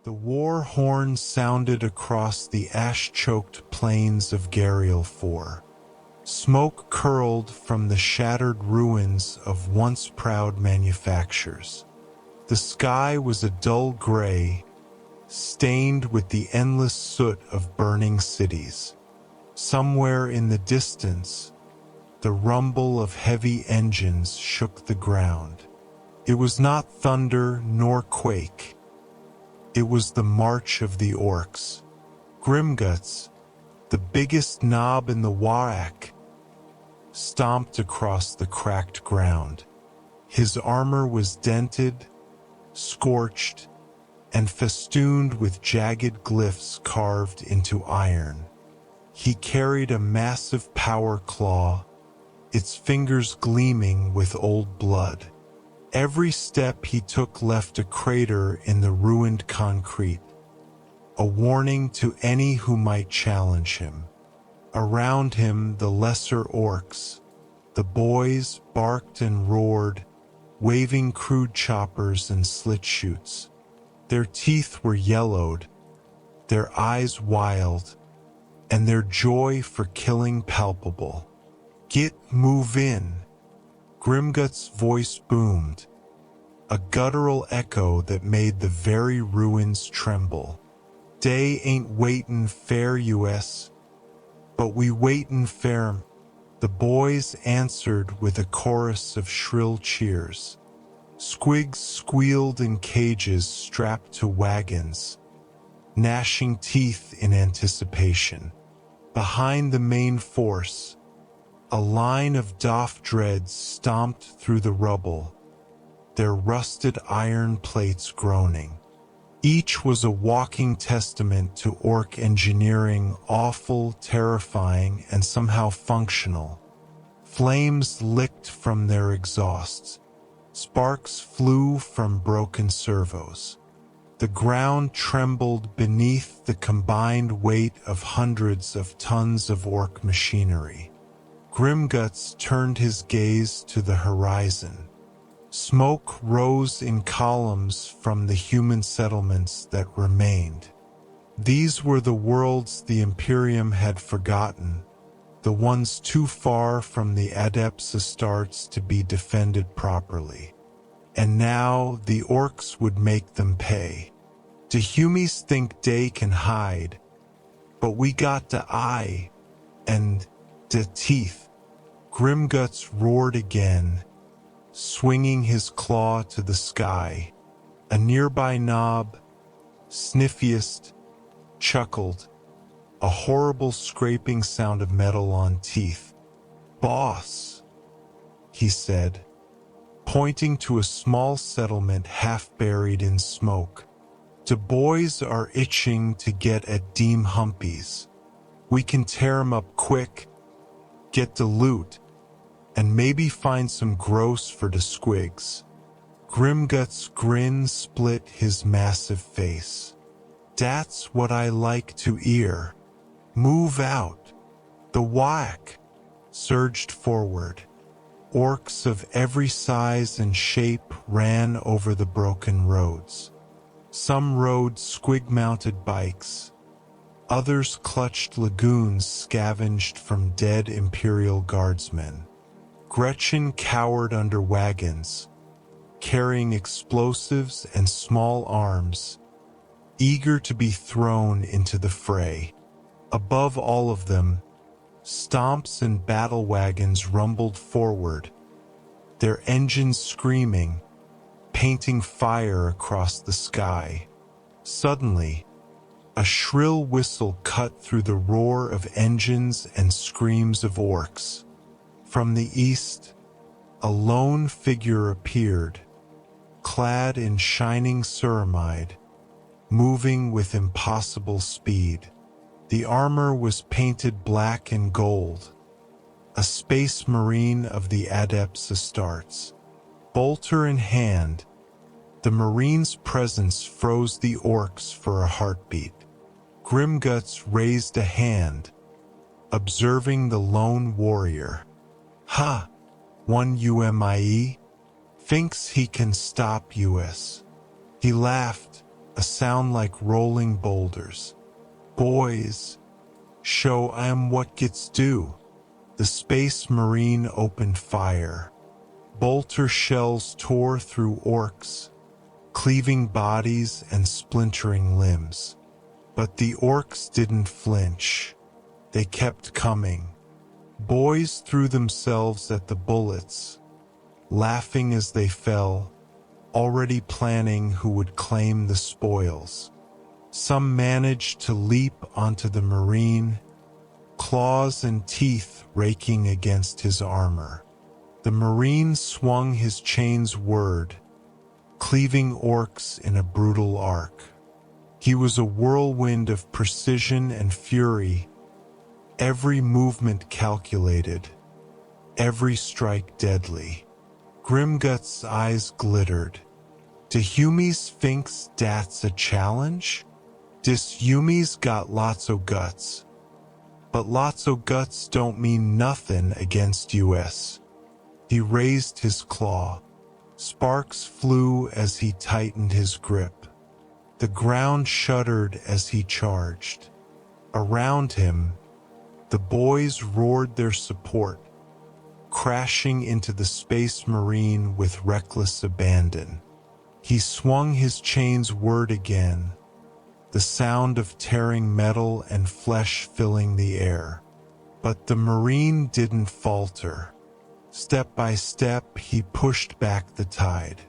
The war horn sounded across the ash-choked plains of Gariel 4. Smoke curled from the shattered ruins of once proud manufactures. The sky was a dull gray, stained with the endless soot of burning cities. Somewhere in the distance, the rumble of heavy engines shook the ground. It was not thunder nor quake. It was the march of the Orks. Grimgutz, the biggest knob in the WAAAGH, stomped across the cracked ground. His armor was dented, scorched, and festooned with jagged glyphs carved into iron. He carried a massive power claw, its fingers gleaming with old blood. Every step he took left a crater in the ruined concrete, a warning to any who might challenge him. Around him, the lesser orcs, the boys, barked and roared, waving crude choppers and slit shoots. Their teeth were yellowed, their eyes wild, and their joy for killing palpable. Move in. Grimgutz's voice boomed, a guttural echo that made the very ruins tremble. Day ain't waitin' fair, US, but we waitin' fair. The boys answered with a chorus of shrill cheers. Squigs squealed in cages strapped to wagons, gnashing teeth in anticipation. Behind the main force, a line of doff dreads stomped through the rubble, their rusted iron plates groaning. Each was a walking testament to orc engineering, awful, terrifying, and somehow functional. Flames licked from their exhausts. Sparks flew from broken servos. The ground trembled beneath the combined weight of hundreds of tons of orc machinery. Grimgutz turned his gaze to the horizon. Smoke rose in columns from the human settlements that remained. These were the worlds the Imperium had forgotten, the ones too far from the Adepts Astartes to be defended properly. And now the Orks would make them pay. The Humies think they can hide, but we got the eye and the teeth. Grimgutz roared again, swinging his claw to the sky. A nearby knob, sniffiest, chuckled, a horrible scraping sound of metal on teeth. "Boss," he said, pointing to a small settlement half buried in smoke. "The boys are itching to get at Deem Humpies. We can tear 'em up quick, get the loot, and maybe find some gross for the squigs." Grimgutz's grin split his massive face. "That's what I like to hear. Move out." The WAAAGH surged forward. Orcs of every size and shape ran over the broken roads. Some rode squig-mounted bikes. Others clutched lagoons scavenged from dead Imperial guardsmen. Gretchen cowered under wagons, carrying explosives and small arms, eager to be thrown into the fray. Above all of them, stomps and battle wagons rumbled forward, their engines screaming, painting fire across the sky. Suddenly, a shrill whistle cut through the roar of engines and screams of orcs. From the east, a lone figure appeared, clad in shining ceramide, moving with impossible speed. The armor was painted black and gold, a space marine of the Adepts Astartes. Bolter in hand, the marine's presence froze the orcs for a heartbeat. Grimgutz raised a hand, observing the lone warrior. "Ha! One UMIE? Thinks he can stop us." He laughed, a sound like rolling boulders. "Boys, show 'em what gets due." The Space Marine opened fire. Bolter shells tore through orcs, cleaving bodies and splintering limbs. But the orcs didn't flinch. They kept coming. Boys threw themselves at the bullets, laughing as they fell, already planning who would claim the spoils. Some managed to leap onto the Marine, claws and teeth raking against his armor. The Marine swung his chain's word, cleaving orcs in a brutal arc. He was a whirlwind of precision and fury, every movement calculated, every strike deadly. Grimgutz's eyes glittered. "To Hume's Sphinx, that's a challenge? Dis Hume's got lots o' guts. But lots o' guts don't mean nothing against US." He raised his claw. Sparks flew as he tightened his grip. The ground shuddered as he charged. Around him, the boys roared their support, crashing into the Space Marine with reckless abandon. He swung his chain's word again, the sound of tearing metal and flesh filling the air. But the Marine didn't falter. Step by step, he pushed back the tide.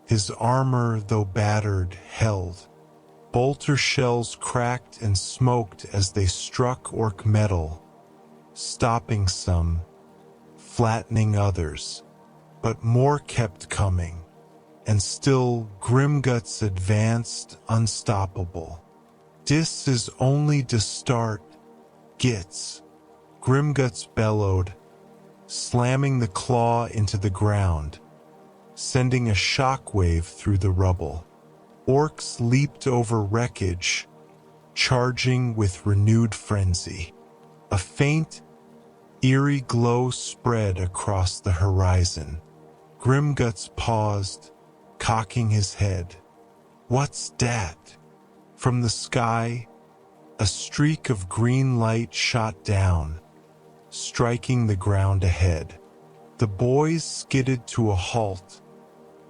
His armor, though battered, held. Bolter shells cracked and smoked as they struck orc metal, stopping some, flattening others. But more kept coming, and still Grimguts advanced unstoppable. "Dis is only the start, gits," Grimguts bellowed, slamming the claw into the ground, sending a shockwave through the rubble. Orcs leaped over wreckage, charging with renewed frenzy. A faint, eerie glow spread across the horizon. Grimguts paused, cocking his head. "What's dat?" From the sky, a streak of green light shot down, striking the ground ahead. The boys skidded to a halt,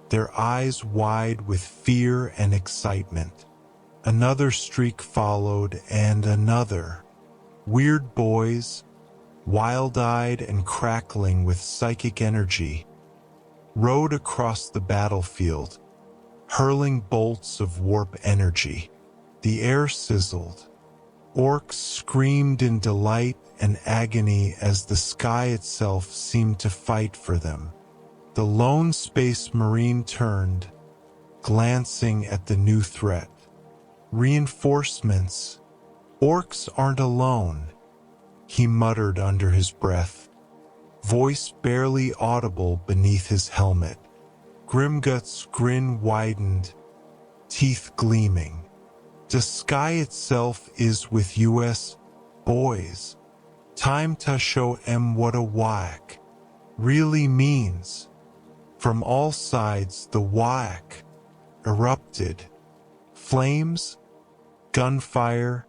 their eyes wide with fear and excitement. Another streak followed, and another. Weird boys, wild-eyed and crackling with psychic energy, rode across the battlefield, hurling bolts of warp energy. The air sizzled. Orcs screamed in delight and agony as the sky itself seemed to fight for them. The lone Space Marine turned, glancing at the new threat. "Reinforcements. Orcs aren't alone," he muttered under his breath, voice barely audible beneath his helmet. Grimguts' grin widened, teeth gleaming. "The sky itself is with US, boys. Time to show 'em what a WAAAGH really means." From all sides the WAAAGH erupted. Flames, gunfire,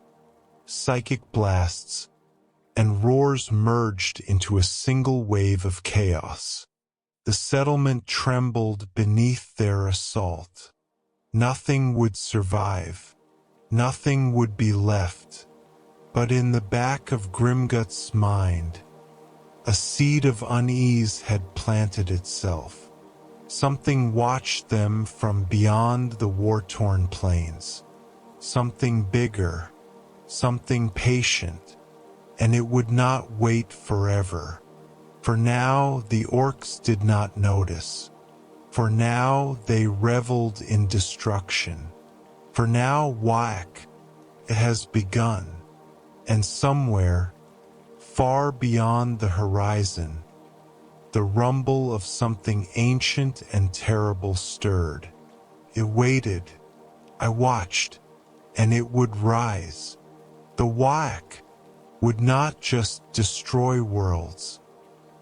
psychic blasts, and roars merged into a single wave of chaos. The settlement trembled beneath their assault. Nothing would survive. Nothing would be left. But in the back of Grimguts' mind, a seed of unease had planted itself. Something watched them from beyond the war-torn plains. Something bigger, something patient, and it would not wait forever. For now the orcs did not notice. For now they reveled in destruction. For now WAAAGH, it has begun. And somewhere, far beyond the horizon, the rumble of something ancient and terrible stirred. It waited. I watched, and it would rise. The WAAAGH would not just destroy worlds.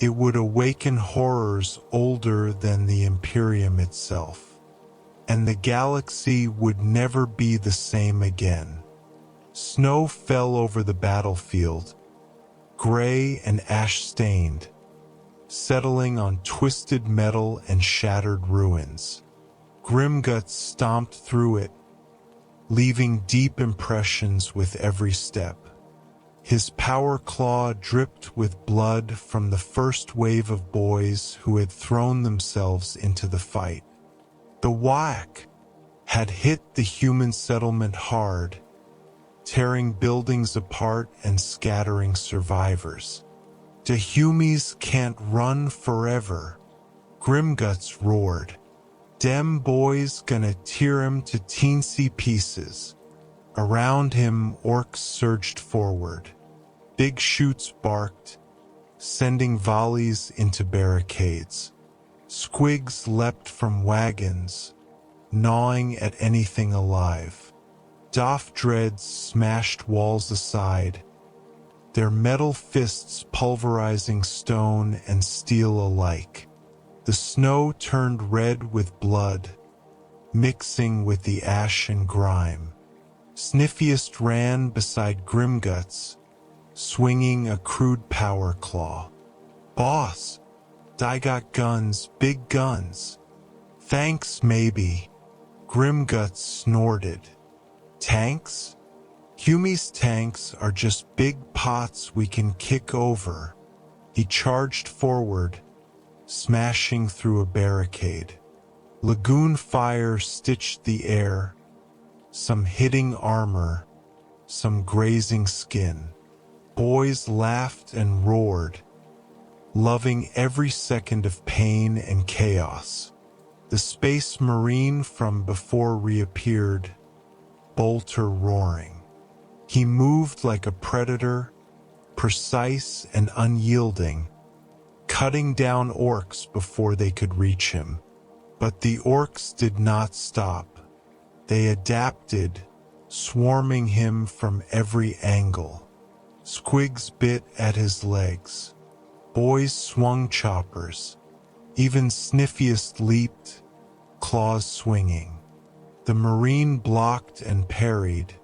It would awaken horrors older than the Imperium itself. and the galaxy would never be the same again. Snow fell over the battlefield, gray and ash-stained, settling on twisted metal and shattered ruins. Grimgutz stomped through it, leaving deep impressions with every step. His power claw dripped with blood from the first wave of boys who had thrown themselves into the fight. The WAAAGH had hit the human settlement hard, tearing buildings apart and scattering survivors. "The humies can't run forever," Grimgutz roared. "Dem boys gonna tear 'em to teensy pieces." Around him, orcs surged forward. Big shoots barked, sending volleys into barricades. Squigs leapt from wagons, gnawing at anything alive. Doff dreads smashed walls aside, their metal fists pulverizing stone and steel alike. The snow turned red with blood, mixing with the ash and grime. Sniffiest ran beside Grimgutz, swinging a crude power claw. "Boss, I got guns, big guns." "Thanks, maybe," Grimgutz snorted. "Tanks? Humies tanks are just big pots we can kick over." He charged forward, smashing through a barricade. Lagoon fire stitched the air, some hitting armor, some grazing skin. Boys laughed and roared, loving every second of pain and chaos. The Space Marine from before reappeared, bolter roaring. He moved like a predator, precise and unyielding, cutting down orcs before they could reach him. But the orcs did not stop. They adapted, swarming him from every angle. Squigs bit at his legs. Boys swung choppers. Even Sniffiest leaped, claws swinging. The Marine blocked and parried,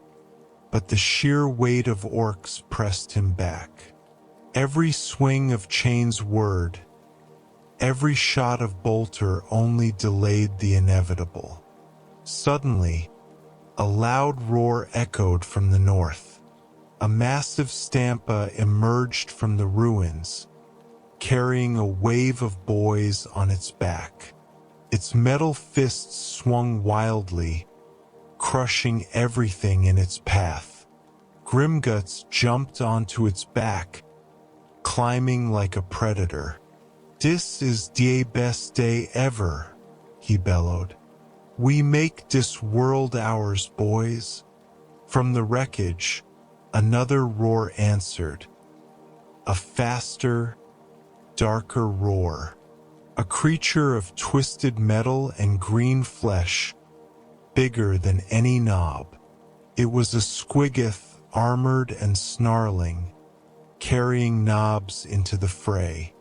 but the sheer weight of orcs pressed him back. Every swing of Chain's word, every shot of bolter only delayed the inevitable. Suddenly, a loud roar echoed from the north. A massive stampa emerged from the ruins, carrying a wave of boys on its back. Its metal fists swung wildly, crushing everything in its path. Grimgutz jumped onto its back, climbing like a predator. "This is the best day ever," he bellowed. "We make this world ours, boys." From the wreckage, another roar answered. A faster, darker roar. A creature of twisted metal and green flesh, bigger than any knob. It was a squiggoth, armored and snarling, carrying knobs into the fray.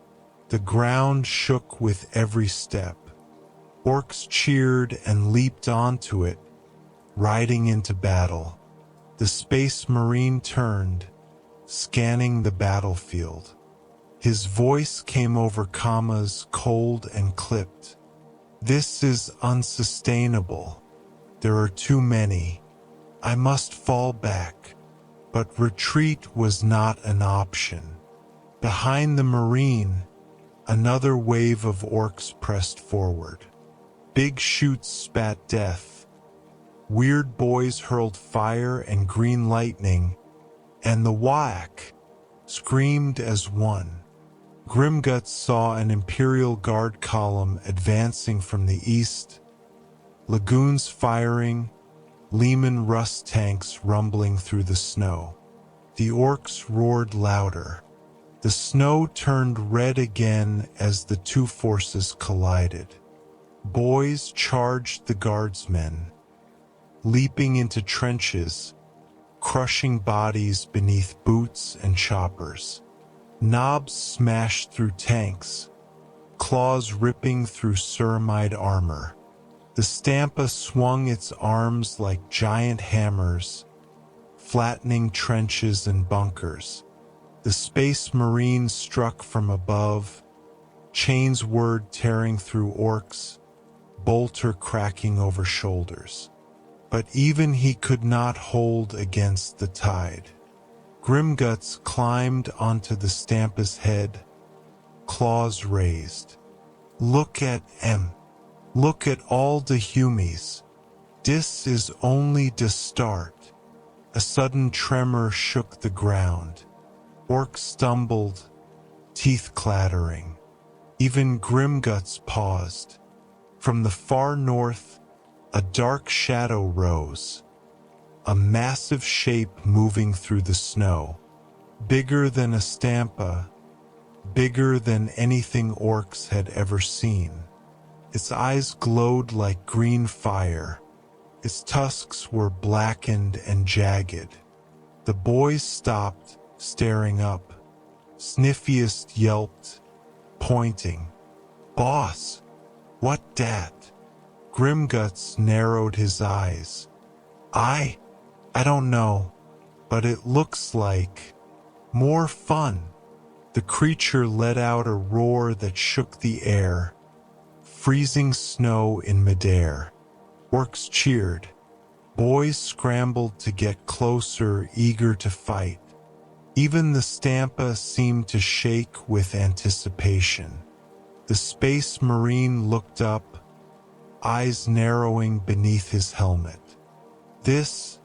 The ground shook with every step. Orcs cheered and leaped onto it, riding into battle. The Space Marine turned, scanning the battlefield. His voice came over commas, cold and clipped. "This is unsustainable. There are too many. I must fall back." But retreat was not an option. Behind the Marine, another wave of orcs pressed forward. Big shoots spat death. Weird boys hurled fire and green lightning, and the WAAAGH screamed as one. Grimgutz saw an Imperial Guard column advancing from the east, lagoons firing, Lehman Russ tanks rumbling through the snow. The orcs roared louder. The snow turned red again as the two forces collided. Boys charged the guardsmen, leaping into trenches, crushing bodies beneath boots and choppers. Knobs smashed through tanks, claws ripping through ceramide armor. The Stampa swung its arms like giant hammers, flattening trenches and bunkers. The Space Marine struck from above, chains word tearing through orcs, bolter cracking over shoulders. But even he could not hold against the tide. Grimgutz climbed onto the Stampa's head, claws raised. Look at em. Look at all the humies. Dis is only the start. A sudden tremor shook the ground. Orcs stumbled, teeth clattering. Even Grimgutz paused. From the far north, a dark shadow rose. A massive shape moving through the snow. Bigger than a Stampa, bigger than anything orcs had ever seen. Its eyes glowed like green fire. Its tusks were blackened and jagged. The boys stopped, staring up. Sniffiest yelped, pointing. Boss, what dat? Grimgutz narrowed his eyes. I don't know, but it looks like more fun. The creature let out a roar that shook the air. Freezing snow in midair. Orcs cheered. Boys scrambled to get closer, eager to fight. Even the Stampa seemed to shake with anticipation. The Space Marine looked up, eyes narrowing beneath his helmet. This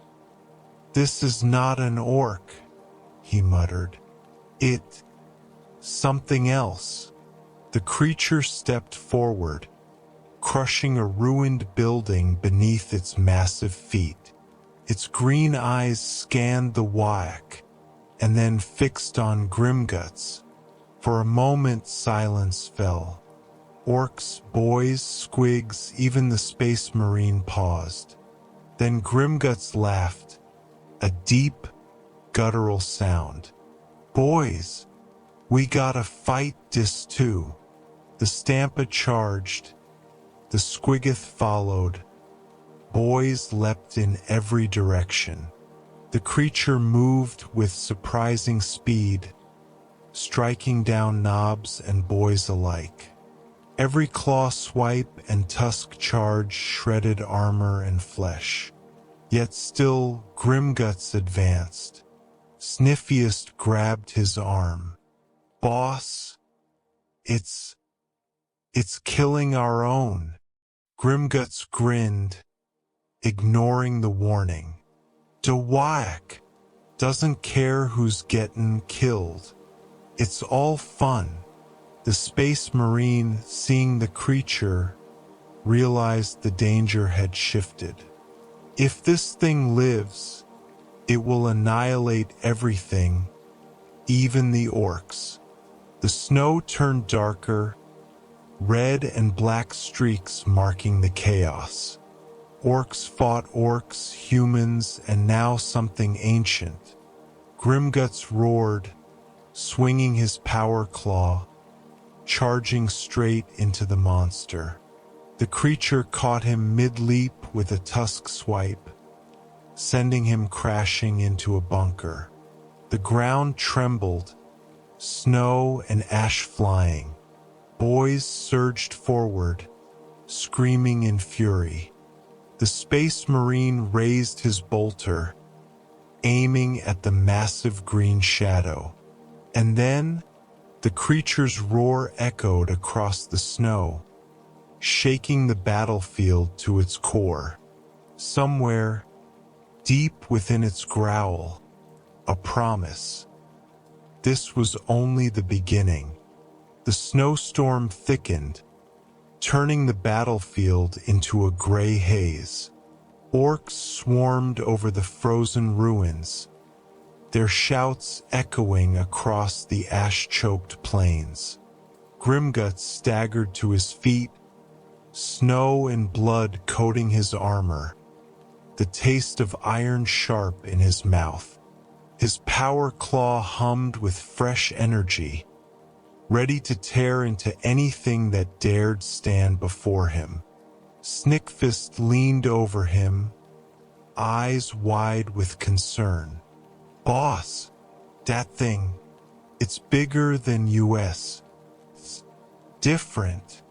is not an orc, he muttered. It's something else. The creature stepped forward, crushing a ruined building beneath its massive feet. Its green eyes scanned the WAAAGH, and then fixed on Grimgutz. For a moment silence fell. Orcs, boys, squigs, even the Space Marine paused. Then Grimgutz laughed, a deep, guttural sound. Boys, we gotta fight this too. The Stampa charged. The squiggoth followed. Boys leapt in every direction. The creature moved with surprising speed, striking down knobs and boys alike. Every claw swipe and tusk charge shredded armor and flesh. Yet still Grimgutz advanced. Sniffiest grabbed his arm. Boss, it's killing our own. Grimgutz grinned, ignoring the warning. The WAAAGH doesn't care who's getting killed. It's all fun. The Space Marine, seeing the creature, realized the danger had shifted. If this thing lives, it will annihilate everything, even the orcs. The snow turned darker, red and black streaks marking the chaos. Orcs fought orcs, humans, and now something ancient. Grimgutz roared, swinging his power claw, charging straight into the monster. The creature caught him mid-leap with a tusk swipe, sending him crashing into a bunker. The ground trembled, snow and ash flying. Boys surged forward, screaming in fury. The Space Marine raised his bolter, aiming at the massive green shadow. And then, the creature's roar echoed across the snow, shaking the battlefield to its core. Somewhere, deep within its growl, a promise. This was only the beginning. The snowstorm thickened, turning the battlefield into a gray haze. Orcs swarmed over the frozen ruins, their shouts echoing across the ash-choked plains. Grimgutz staggered to his feet, snow and blood coating his armor, the taste of iron sharp in his mouth. His power claw hummed with fresh energy, ready to tear into anything that dared stand before him. Snickfist leaned over him, eyes wide with concern. "Boss, that thing, it's bigger than US. It's different."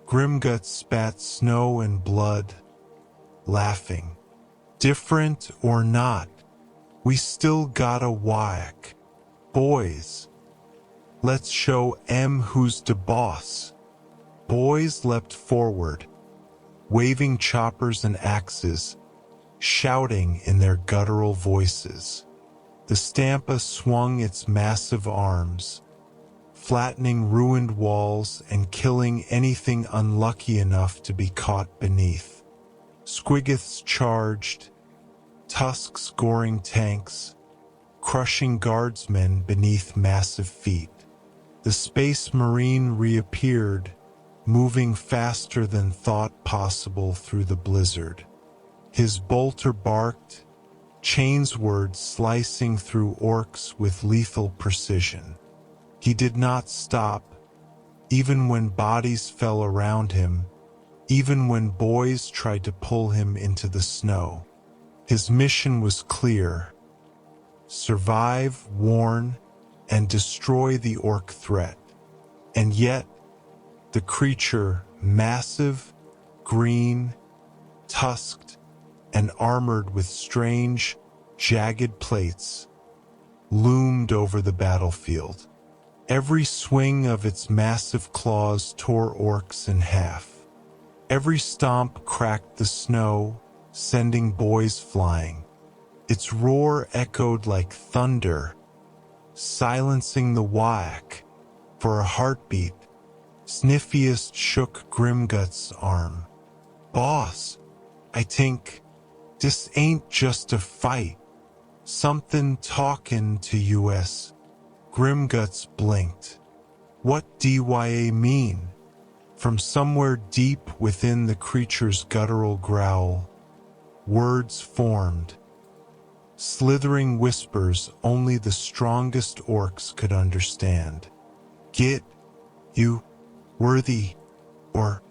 Grimgutz spat snow and blood, laughing. "Different or not, we still got a WAAAGH. Boys, let's show 'em who's the boss." Boys leapt forward, waving choppers and axes, shouting in their guttural voices. The Stampa swung its massive arms, flattening ruined walls and killing anything unlucky enough to be caught beneath. Squiggoths charged, tusks goring tanks, crushing guardsmen beneath massive feet. The Space Marine reappeared, moving faster than thought possible through the blizzard. His bolter barked, chainsword slicing through orcs with lethal precision. He did not stop, even when bodies fell around him, even when boys tried to pull him into the snow. His mission was clear: survive, warn, and destroy the orc threat. And yet, the creature, massive, green, tusked, and armored with strange, jagged plates, loomed over the battlefield. Every swing of its massive claws tore orcs in half. Every stomp cracked the snow, sending boys flying. Its roar echoed like thunder, silencing the WAAAGH. For a heartbeat, Sniffiest shook Grimgutz's arm. "Boss, I think this ain't just a fight. Something talking to US." Grimgutz blinked. "What DYA mean?" From somewhere deep within the creature's guttural growl, words formed. Slithering whispers only the strongest orcs could understand. "Get you worthy or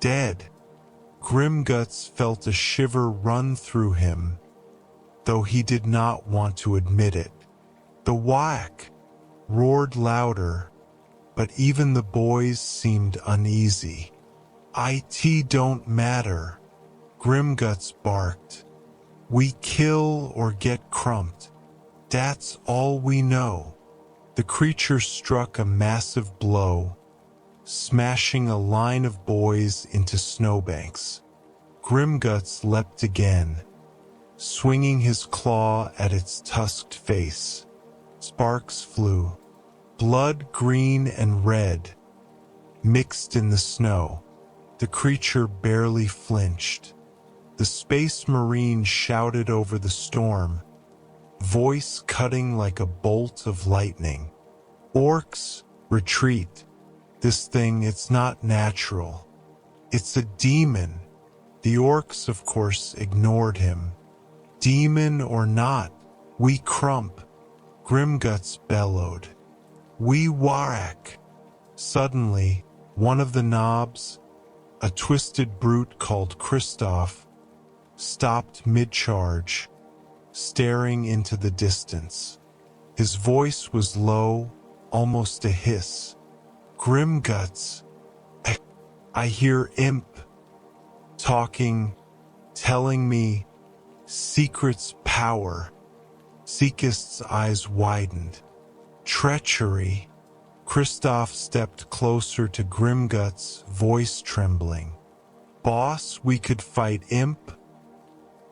dead." Grimgutz felt a shiver run through him, though he did not want to admit it. The WAAAGH roared louder, but even the boys seemed uneasy. "It don't matter," Grimgutz barked. "We kill or get crumped. That's all we know." The creature struck a massive blow, smashing a line of boys into snowbanks. Grimgutz leapt again, swinging his claw at its tusked face. Sparks flew, blood green and red, mixed in the snow. The creature barely flinched. The Space Marine shouted over the storm, voice cutting like a bolt of lightning. "Orcs, retreat. This thing, it's not natural. It's a demon." The orcs, of course, ignored him. "Demon or not, we Krump," Grimgutz bellowed. "We WAAAGH." Suddenly, one of the knobs, a twisted brute called Kristoff, stopped mid-charge, staring into the distance. His voice was low, almost a hiss. "Grimgutz, I hear imp talking, telling me secrets power." Seekist's eyes widened. "Treachery." Kristoff stepped closer to Grimgutz, voice trembling. "Boss, we could fight imp,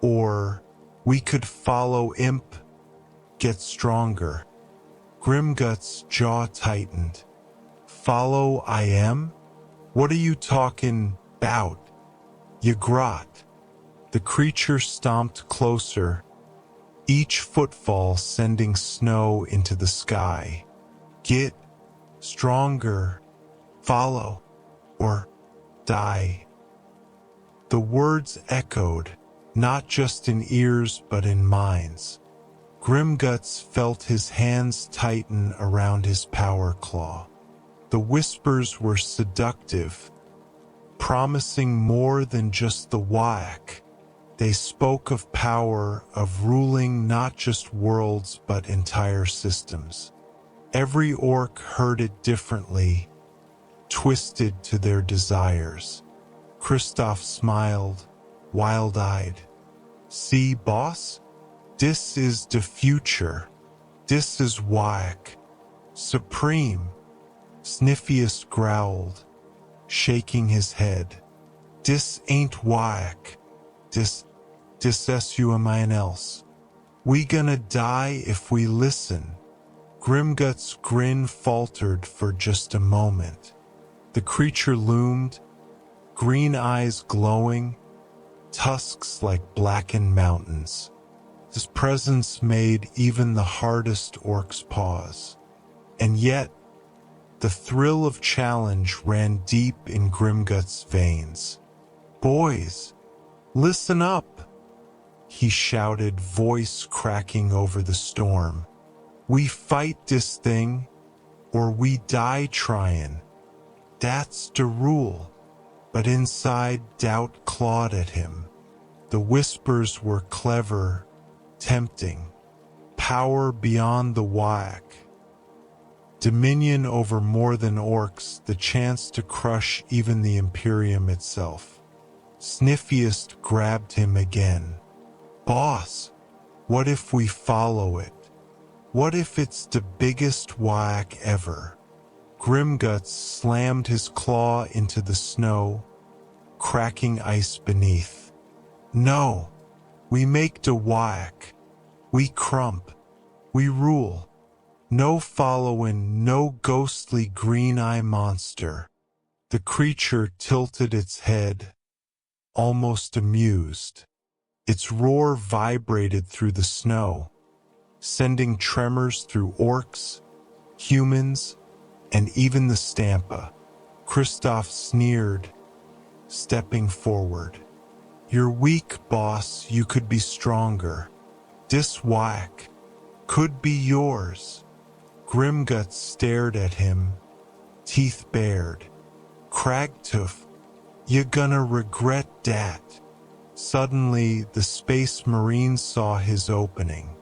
or we could follow imp, get stronger." Grimgutz's jaw tightened. "Follow IM? What are you talking 'bout? You grot." The creature stomped closer, each footfall sending snow into the sky. "Get stronger, follow, or die." The words echoed, not just in ears but in minds. Grimgutz felt his hands tighten around his power claw. The whispers were seductive, promising more than just the WAAAGH. They spoke of power, of ruling not just worlds but entire systems. Every orc heard it differently, twisted to their desires. Kristoff smiled, wild-eyed. "See, boss? This is the future. This is WAAAGH. Supreme." Sniffiest growled, shaking his head. "This ain't WAAAGH. This something else. We gonna die if we listen." Grimgutz's grin faltered for just a moment. The creature loomed, green eyes glowing, tusks like blackened mountains. His presence made even the hardest orcs pause. And yet, the thrill of challenge ran deep in Grimgutz's veins. "Boys, listen up," he shouted, voice cracking over the storm. "We fight this thing, or we die trying. That's the rule." But inside, doubt clawed at him. The whispers were clever, tempting. Power beyond the WAAAGH. Dominion over more than orcs, the chance to crush even the Imperium itself. Sniffiest grabbed him again. "Boss, what if we follow it? What if it's the biggest WAAAGH ever?" Grimgutz slammed his claw into the snow, cracking ice beneath. "No, we make the WAAAGH. We Krump. We rule. No followin', no ghostly green-eye monster." The creature tilted its head, almost amused. Its roar vibrated through the snow, sending tremors through orcs, humans, and even the Stampa. Kristoff sneered, stepping forward. "You're weak, boss. You could be stronger. This WAAAGH could be yours." Grimgutz stared at him, teeth bared. "Kragtooth, you gonna regret that." Suddenly, the Space Marine saw his opening.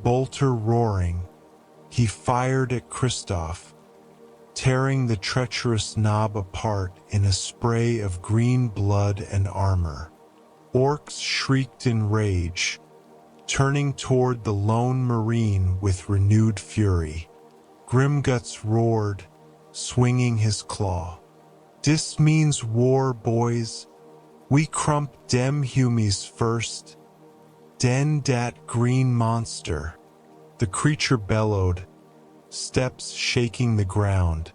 Bolter roaring, he fired at Kristoff, tearing the treacherous knob apart in a spray of green blood and armor. Orcs shrieked in rage, turning toward the lone Marine with renewed fury. Grimgutz roared, swinging his claw. "This means war, boys. We Krump dem humies first, den dat green monster." The creature bellowed, steps shaking the ground,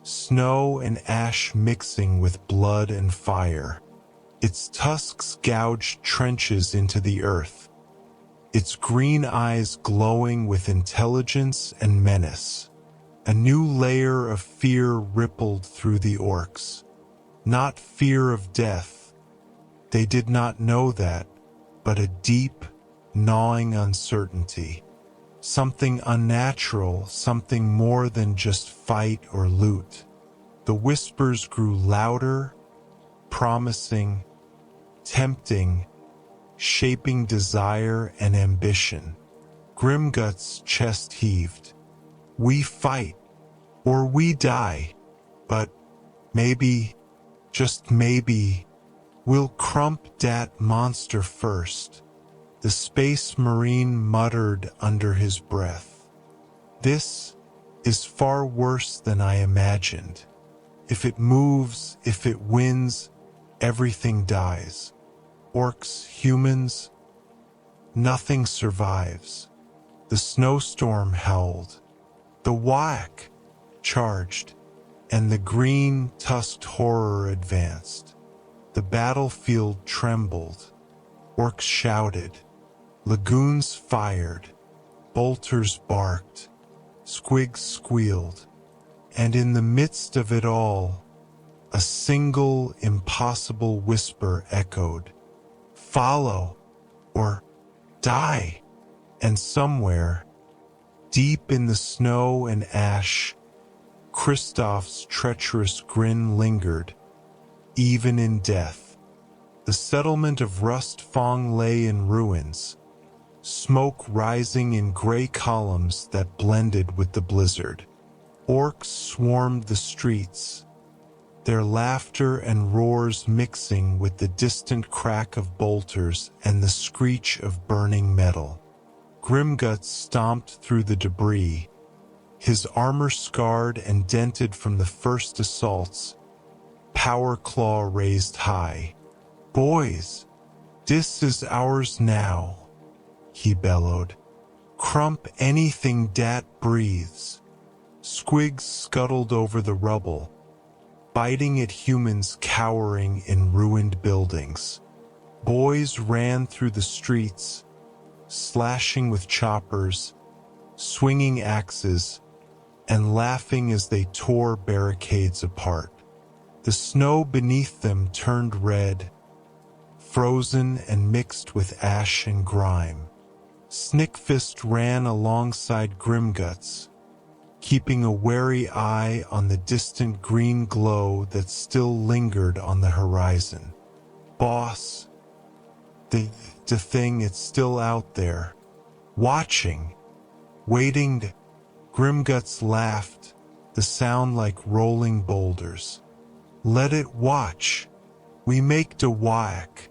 snow and ash mixing with blood and fire. Its tusks gouged trenches into the earth, its green eyes glowing with intelligence and menace. A new layer of fear rippled through the orcs. Not fear of death. They did not know that, but a deep, gnawing uncertainty. Something unnatural, something more than just fight or loot. The whispers grew louder, promising, tempting, shaping desire and ambition. Grimgutz's chest heaved. "We fight, or we die, but maybe, just maybe, we'll Krump dat monster first." The Space Marine muttered under his breath. "This is far worse than I imagined. If it moves, if it wins, everything dies. Orcs, humans, nothing survives." The snowstorm howled. The WAAAGH charged, and the green-tusked horror advanced. The battlefield trembled. Orcs shouted. Lagoons fired. Bolters barked. Squigs squealed. And in the midst of it all, a single impossible whisper echoed. "Follow, or die." And somewhere, deep in the snow and ash, Kristoff's treacherous grin lingered, even in death. The settlement of Rust-Fang lay in ruins, smoke rising in gray columns that blended with the blizzard. Orks swarmed the streets, their laughter and roars mixing with the distant crack of bolters and the screech of burning metal. Grimgutz stomped through the debris, his armor scarred and dented from the first assaults, power claw raised high. "Boys, this is ours now," he bellowed. "Krump anything dat breathes." Squigs scuttled over the rubble, biting at humans cowering in ruined buildings. Boys ran through the streets, slashing with choppers, swinging axes, and laughing as they tore barricades apart. The snow beneath them turned red, frozen and mixed with ash and grime. Snickfist ran alongside Grimgutz, keeping a wary eye on the distant green glow that still lingered on the horizon. "Boss, the thing, it's still out there, watching, waiting." Grimgutz laughed, the sound like rolling boulders. "Let it watch. We make the WAAAGH.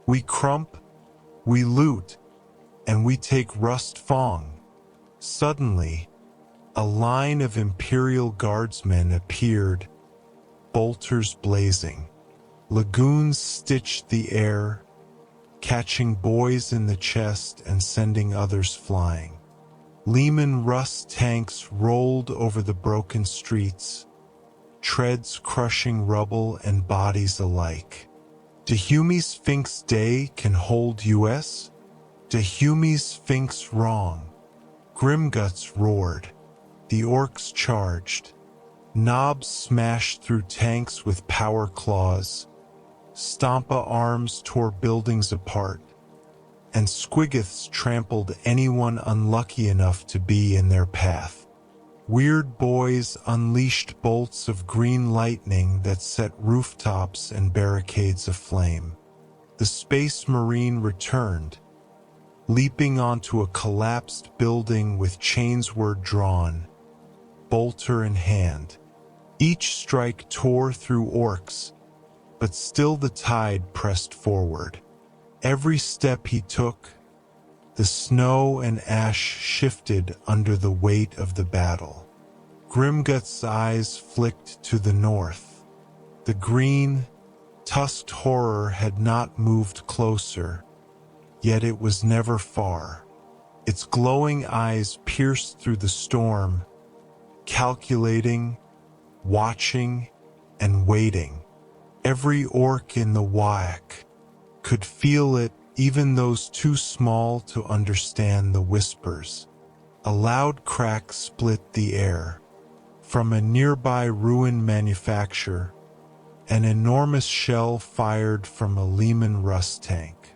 We Krump, we loot, and we take Rust-Fang." Suddenly, a line of Imperial Guardsmen appeared, bolters blazing. Lagoons stitched the air, catching boys in the chest and sending others flying. Lehman Russ tanks rolled over the broken streets, treads crushing rubble and bodies alike. "Dahumi Sphinx Day can hold US? Dahumi Sphinx wrong." Grimgutz roared. The Orks charged. Knobs smashed through tanks with power claws. Stompa arms tore buildings apart, and Squiggiths trampled anyone unlucky enough to be in their path. Weird boys unleashed bolts of green lightning that set rooftops and barricades aflame. The Space Marine returned, leaping onto a collapsed building with chainsword drawn, bolter in hand. Each strike tore through Orks, but still the tide pressed forward. Every step he took, the snow and ash shifted under the weight of the battle. Grimgutz's eyes flicked to the north. The green, tusked horror had not moved closer, yet it was never far. Its glowing eyes pierced through the storm, calculating, watching, and waiting. Every orc in the WAAAGH could feel it, even those too small to understand the whispers. A loud crack split the air. From a nearby ruin manufacture, an enormous shell fired from a Lehman Russ tank.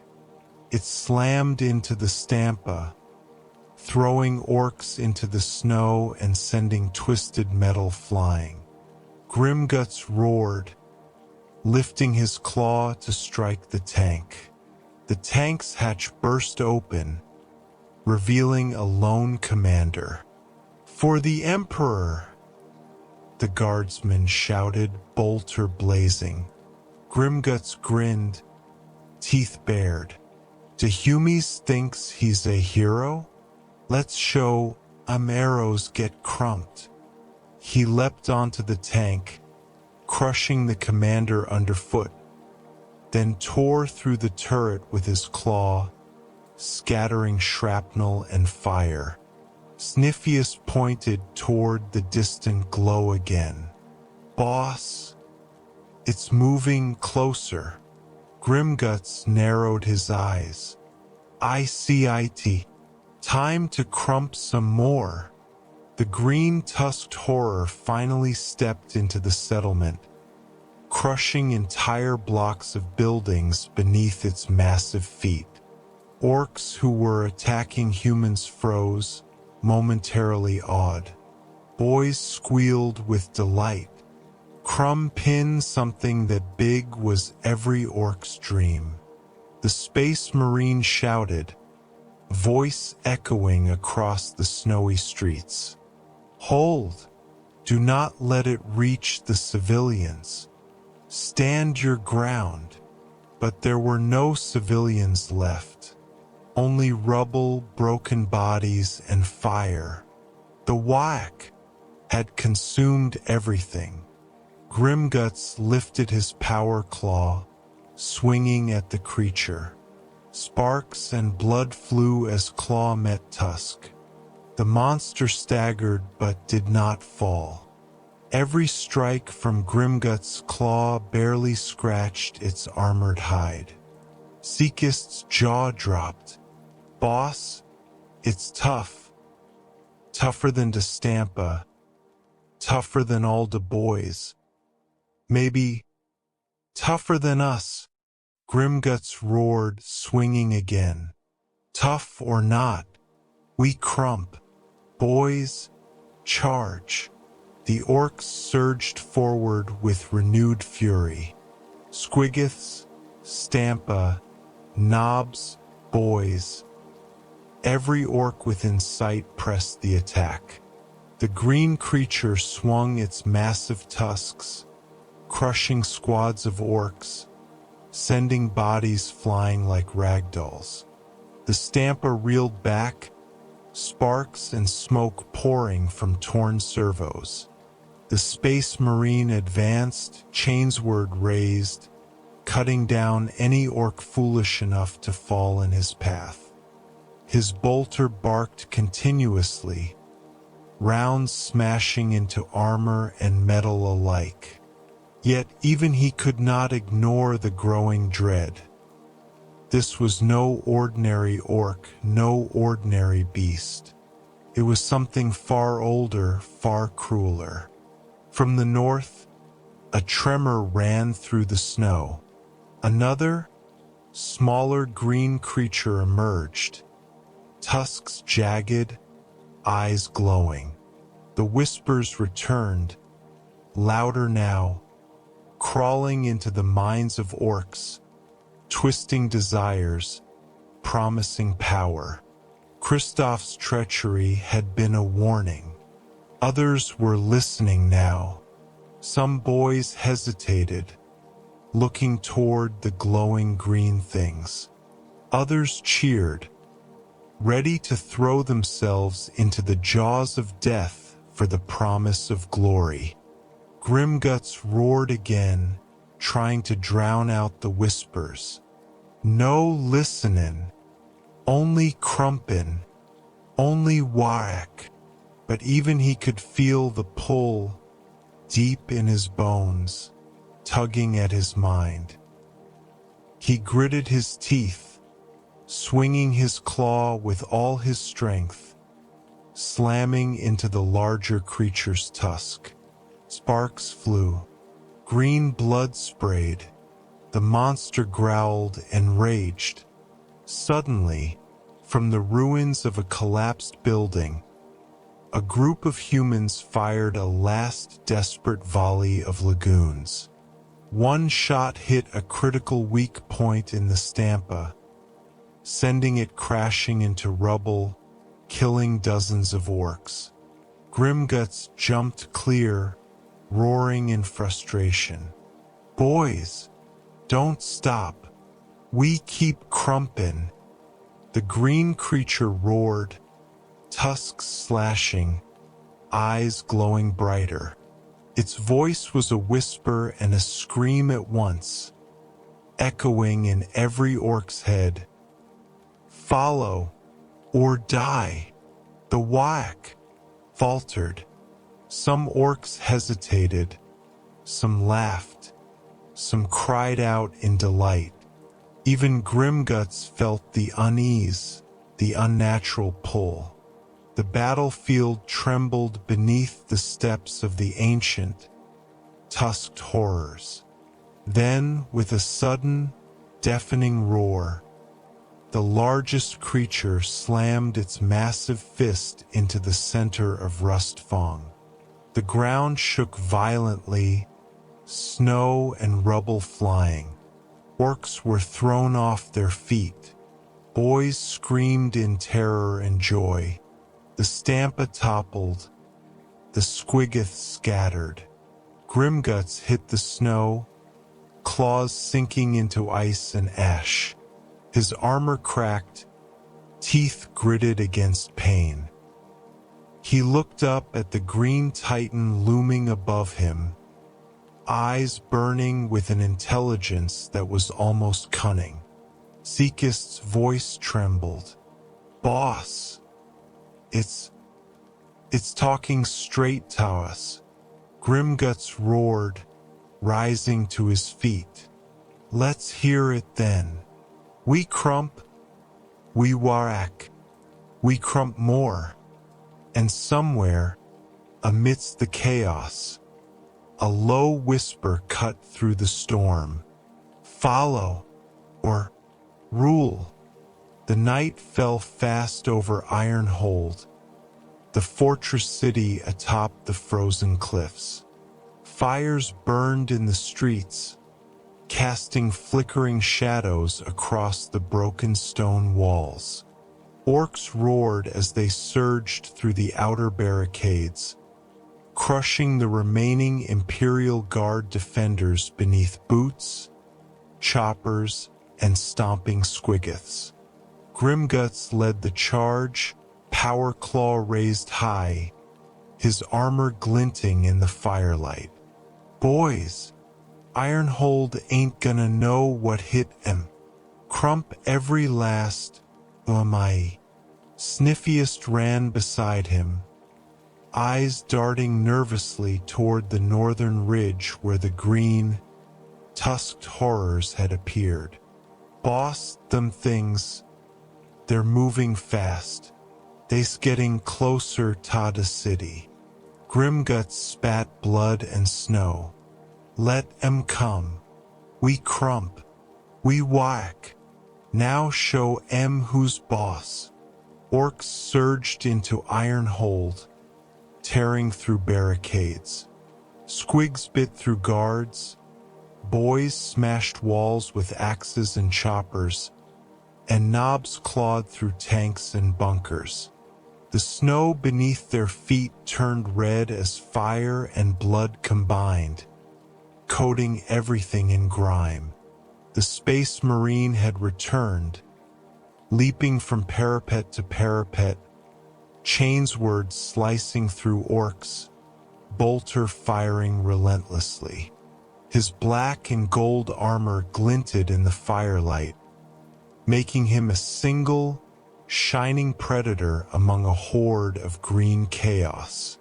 It slammed into the Stampa, throwing orcs into the snow and sending twisted metal flying. Grimgutz roared, lifting his claw to strike the tank. The tank's hatch burst open, revealing a lone commander. "For the Emperor!" the guardsman shouted, bolter blazing. Grimgutz grinned, teeth bared. "Dahumis thinks he's a hero? Let's show 'em arrows get crumped." He leapt onto the tank, crushing the commander underfoot, then tore through the turret with his claw, scattering shrapnel and fire. Sniffius pointed toward the distant glow again. "Boss, it's moving closer." Grimgutz narrowed his eyes. "I see it. Time to crump some more." The green-tusked horror finally stepped into the settlement, crushing entire blocks of buildings beneath its massive feet. Orcs who were attacking humans froze, momentarily awed. Boys squealed with delight. Krump pinned something that big was every orc's dream. The Space Marine shouted, voice echoing across the snowy streets. Hold! Do not let it reach the civilians. Stand your ground. But there were no civilians left. Only rubble, broken bodies, and fire. The WAAAGH had consumed everything. Grimgutz lifted his power claw, swinging at the creature. Sparks and blood flew as claw met tusk. The monster staggered but did not fall. Every strike from Grimgutz's claw barely scratched its armored hide. Seekist's jaw dropped. Boss, it's tough. Tougher than Destampa. Tougher than all the boys. Maybe tougher than us. Grimgutz roared, swinging again. Tough or not, we Krump. Boys, charge. The orcs surged forward with renewed fury. Squiggiths, Stampa, Knobs, boys. Every orc within sight pressed the attack. The green creature swung its massive tusks, crushing squads of orcs, sending bodies flying like ragdolls. The Stampa reeled back, sparks and smoke pouring from torn servos. The Space Marine advanced, chainsword raised, cutting down any orc foolish enough to fall in his path. His bolter barked continuously, rounds smashing into armor and metal alike. Yet even he could not ignore the growing dread. This was no ordinary orc, no ordinary beast. It was something far older, far crueler. From the north, a tremor ran through the snow. Another, smaller green creature emerged, tusks jagged, eyes glowing. The whispers returned, louder now, crawling into the minds of orcs, twisting desires, promising power. Kristoff's treachery had been a warning. Others were listening now. Some boys hesitated, looking toward the glowing green things. Others cheered, ready to throw themselves into the jaws of death for the promise of glory. Grimgutz roared again, trying to drown out the whispers. No listenin', only Krumpin', only WAAAGH. But even he could feel the pull, deep in his bones, tugging at his mind. He gritted his teeth, swinging his claw with all his strength, slamming into the larger creature's tusk. Sparks flew. Green blood sprayed. The monster growled and raged. Suddenly, from the ruins of a collapsed building, a group of humans fired a last desperate volley of lagoons. One shot hit a critical weak point in the Stampa, sending it crashing into rubble, killing dozens of orcs. Grimgutz jumped clear, roaring in frustration. Boys, don't stop. We keep Krumpin'. The green creature roared, tusks slashing, eyes glowing brighter. Its voice was a whisper and a scream at once, echoing in every orc's head. Follow, or die. The WAAAGH faltered. Some orcs hesitated, some laughed, some cried out in delight. Even Grimgutz felt the unease, the unnatural pull. The battlefield trembled beneath the steps of the ancient, tusked horrors. Then, with a sudden, deafening roar, the largest creature slammed its massive fist into the center of Rustfang. The ground shook violently, snow and rubble flying. Orks were thrown off their feet. Boys screamed in terror and joy. The Stampa toppled. The Squiggoths scattered. Grimgutz hit the snow, claws sinking into ice and ash. His armor cracked, teeth gritted against pain. He looked up at the green titan looming above him, eyes burning with an intelligence that was almost cunning. Seekist's voice trembled. "Boss, it's talking straight to us." Grimgutz roared, rising to his feet. "Let's hear it then. We Krump, we WAAAGH, we Krump more." And somewhere, amidst the chaos, a low whisper cut through the storm. "Follow, or rule." The night fell fast over Ironhold, the fortress city atop the frozen cliffs. Fires burned in the streets, casting flickering shadows across the broken stone walls. Orks roared as they surged through the outer barricades, crushing the remaining Imperial Guard defenders beneath boots, choppers, and stomping Squiggoths. Grimgutz led the charge, power claw raised high, his armor glinting in the firelight. "Boys, Ironhold ain't gonna know what hit 'em. Krump every last, my." Sniffiest ran beside him, eyes darting nervously toward the northern ridge where the green, tusked horrors had appeared. "Boss, them things, they're moving fast. They's getting closer to the city." Grimgutz spat blood and snow. "Let 'em come. We Krump, we WAAAGH. Now show 'em who's boss." Orks surged into Ironhold, tearing through barricades. Squigs bit through guards, boys smashed walls with axes and choppers, and knobs clawed through tanks and bunkers. The snow beneath their feet turned red as fire and blood combined, coating everything in grime. The Space Marine had returned, leaping from parapet to parapet, chainsword slicing through Orks, bolter firing relentlessly. His black and gold armor glinted in the firelight, making him a single, shining predator among a horde of green chaos.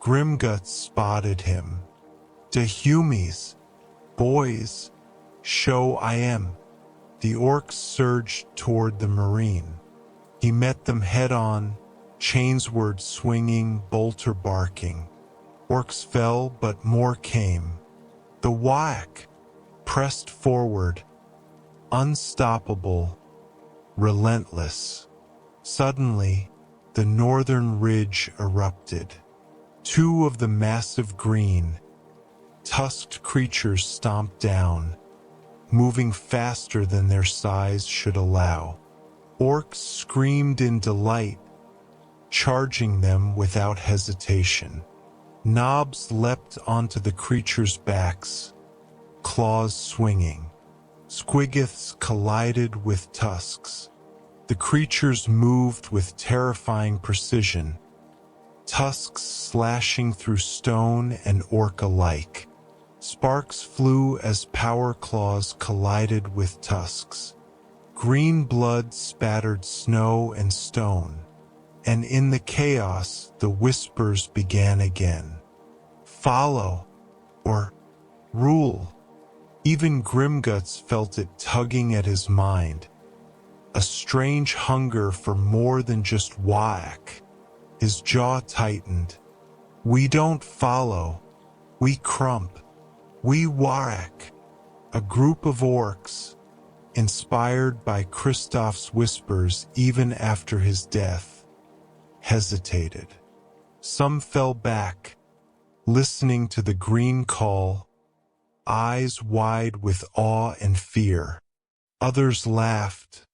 Grimgutz spotted him. "De humies, boys, show I am." The Orks surged toward the Marine. He met them head-on, chainsword swinging, bolter barking. Orks fell, but more came. The WAAAGH pressed forward, unstoppable, relentless. Suddenly, the northern ridge erupted. Two of the massive green, tusked creatures stomped down, moving faster than their size should allow. Orks screamed in delight, charging them without hesitation. Knobs leapt onto the creatures' backs, claws swinging. Squiggoths collided with tusks. The creatures moved with terrifying precision, tusks slashing through stone and orc alike. Sparks flew as power claws collided with tusks. Green blood spattered snow and stone, and in the chaos the whispers began again. "Follow, or rule." Even Grimgutz felt it tugging at his mind, a strange hunger for more than just WAAAGH. His jaw tightened. "We don't follow, we Krump. We WAAAGH." A group of orcs, inspired by Kristoff's whispers even after his death, hesitated. Some fell back, listening to the green call, eyes wide with awe and fear. Others laughed,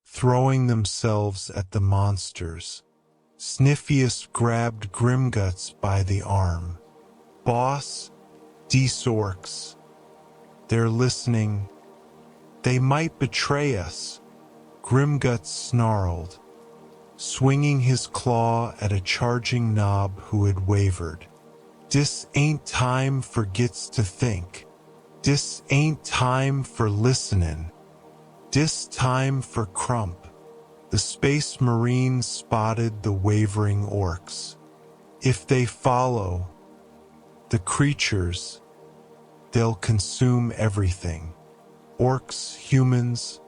throwing themselves at the monsters. Sniffiest grabbed Grimgutz by the arm. "Boss, these Orks. They're listening. They might betray us," Grimgutz snarled, swinging his claw at a charging Nob who had wavered. "Dis ain't time for gits to think. Dis ain't time for listening. Dis time for Krump." The Space Marines spotted the wavering Orks. "If they follow the creatures, they'll consume everything. Orks, humans,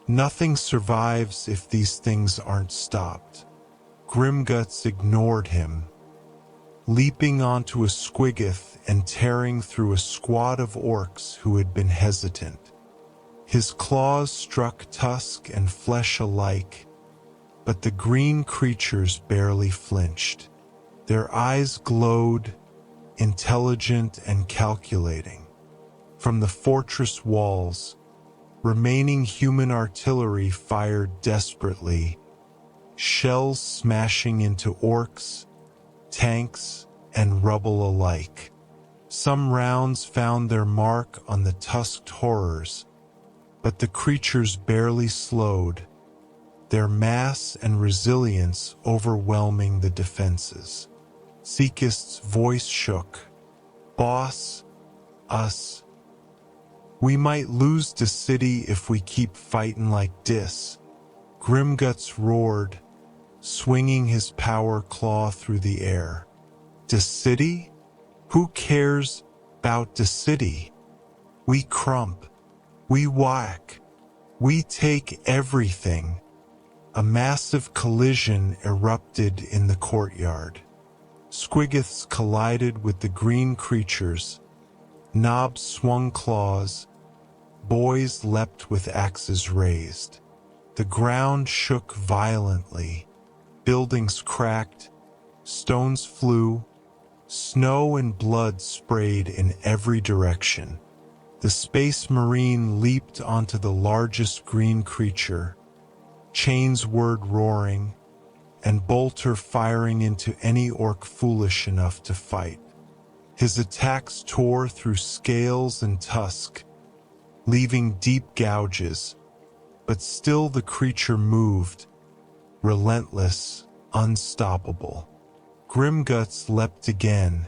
nothing survives if these things aren't stopped." Grimgutz ignored him, leaping onto a Squiggoth and tearing through a squad of Orks who had been hesitant. His claws struck tusk and flesh alike, but the green creatures barely flinched. Their eyes glowed, intelligent and calculating. From the fortress walls, remaining human artillery fired desperately, shells smashing into Orks, tanks, and rubble alike. Some rounds found their mark on the tusked horrors, but the creatures barely slowed, their mass and resilience overwhelming the defenses. Seekist's voice shook. "Boss, us. We might lose the city if we keep fighting like this." Grimgutz roared, swinging his power claw through the air. "The city? Who cares about the city? We Krump. We whack. We take everything." A massive collision erupted in the courtyard. Squiggoths collided with the green creatures. Knobs swung claws. Boys leapt with axes raised. The ground shook violently. Buildings cracked. Stones flew. Snow and blood sprayed in every direction. The Space Marine leaped onto the largest green creature, chains word roaring, and bolter firing into any Ork foolish enough to fight. His attacks tore through scales and tusk, leaving deep gouges, but still the creature moved, relentless, unstoppable. Grimgutz leapt again,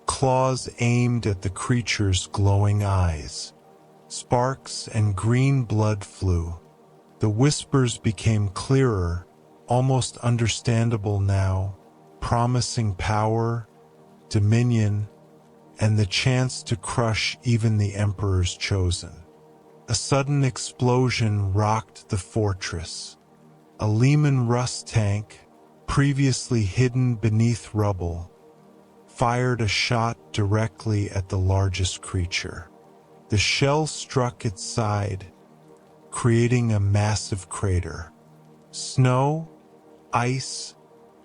claws aimed at the creature's glowing eyes. Sparks and green blood flew. The whispers became clearer, almost understandable now, promising power, dominion, and the chance to crush even the Emperor's chosen. A sudden explosion rocked the fortress. A Lehman Russ tank, previously hidden beneath rubble, fired a shot directly at the largest creature. The shell struck its side, creating a massive crater. Snow, ice,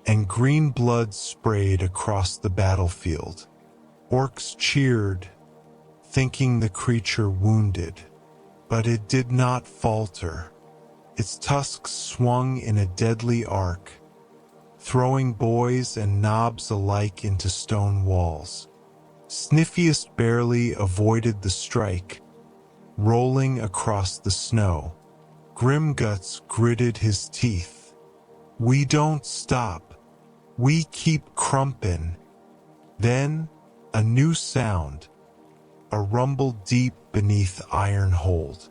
and green blood sprayed across the battlefield. Orks cheered, thinking the creature wounded, but it did not falter. Its tusks swung in a deadly arc, throwing boys and knobs alike into stone walls. Sniffiest barely avoided the strike, rolling across the snow. Grimgutz gritted his teeth. "We don't stop. We keep Krumpin'." Then, a new sound, a rumble deep beneath Ironhold.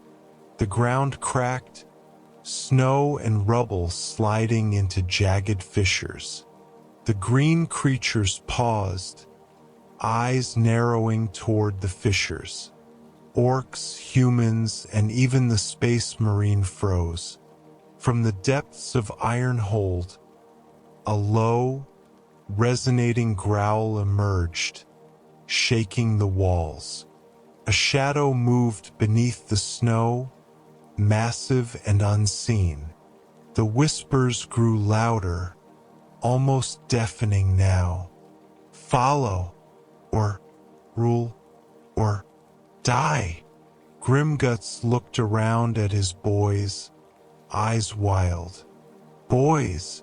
The ground cracked, snow and rubble sliding into jagged fissures. The green creatures paused, eyes narrowing toward the fissures. Orks, humans, and even the Space Marine froze. From the depths of Ironhold, a low, resonating growl emerged, shaking the walls. A shadow moved beneath the snow, massive and unseen. The whispers grew louder, almost deafening now. "Follow, or rule, or die. Grimgutz looked around at his boys, eyes wild. Boys,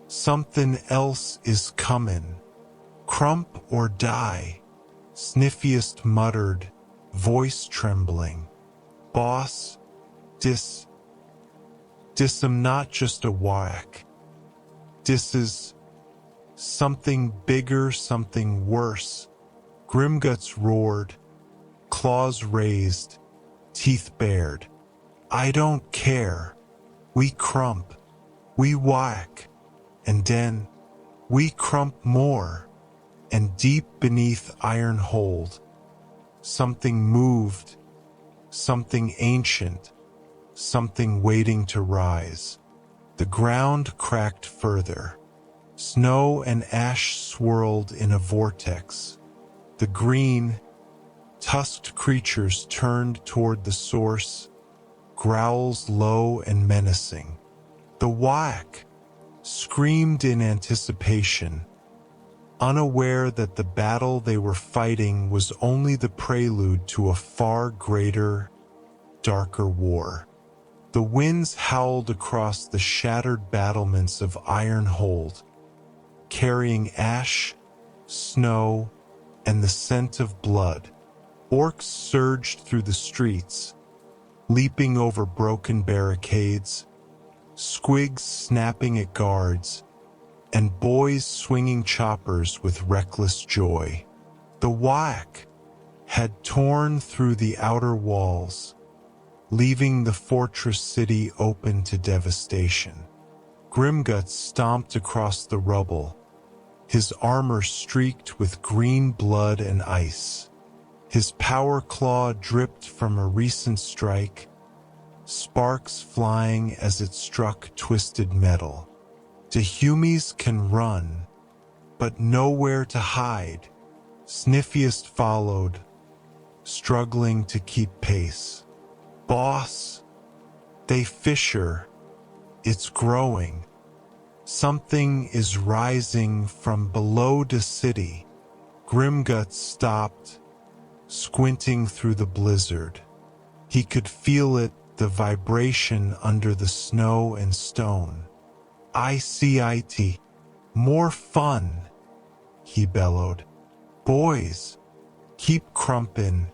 something else is comin'. Krump or die, Sniffiest muttered, voice trembling. Boss, dis am not just a WAAAGH. Dis is something bigger, something worse. Grimgutz roared, claws raised, teeth bared. I don't care. We Krump. We WAAAGH. And then, we Krump more. And deep beneath Ironhold, something moved, something ancient, something waiting to rise. The ground cracked further. Snow and ash swirled in a vortex. The green, tusked creatures turned toward the source, growls low and menacing. The WAAAGH screamed in anticipation, unaware that the battle they were fighting was only the prelude to a far greater, darker war. The winds howled across the shattered battlements of Ironhold, carrying ash, snow, and the scent of blood. Orks surged through the streets, leaping over broken barricades, squigs snapping at guards, and boys swinging choppers with reckless joy. The WAAAGH had torn through the outer walls, leaving the fortress city open to devastation. Grimgutz stomped across the rubble, his armor streaked with green blood and ice. His power claw dripped from a recent strike, sparks flying as it struck twisted metal. Dehumies can run, but nowhere to hide. Sniffiest followed, struggling to keep pace. Boss, they fissure. It's growing. Something is rising from below the city. Grimgutz stopped, squinting through the blizzard. He could feel it, the vibration under the snow and stone. I see it. More fun, he bellowed. Boys, keep krumpin'.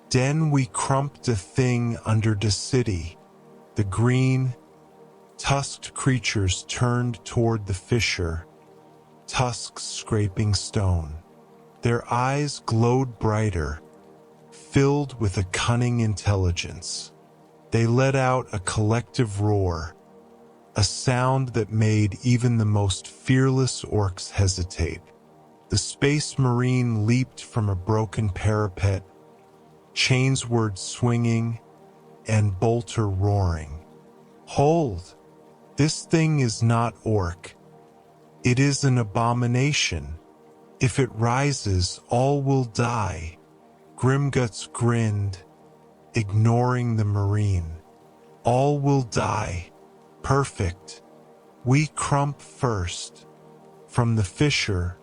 Den we krumped a thing under the city. The green, tusked creatures turned toward the fissure, tusks scraping stone. Their eyes glowed brighter, filled with a cunning intelligence. They let out a collective roar, a sound that made even the most fearless orcs hesitate. The Space Marine leaped from a broken parapet, chainsword swinging, and bolter roaring. Hold! This thing is not orc. It is an abomination. If it rises, all will die. Grimgutz grinned, ignoring the Marine. All will die. Perfect. We Krump first. From the fissure,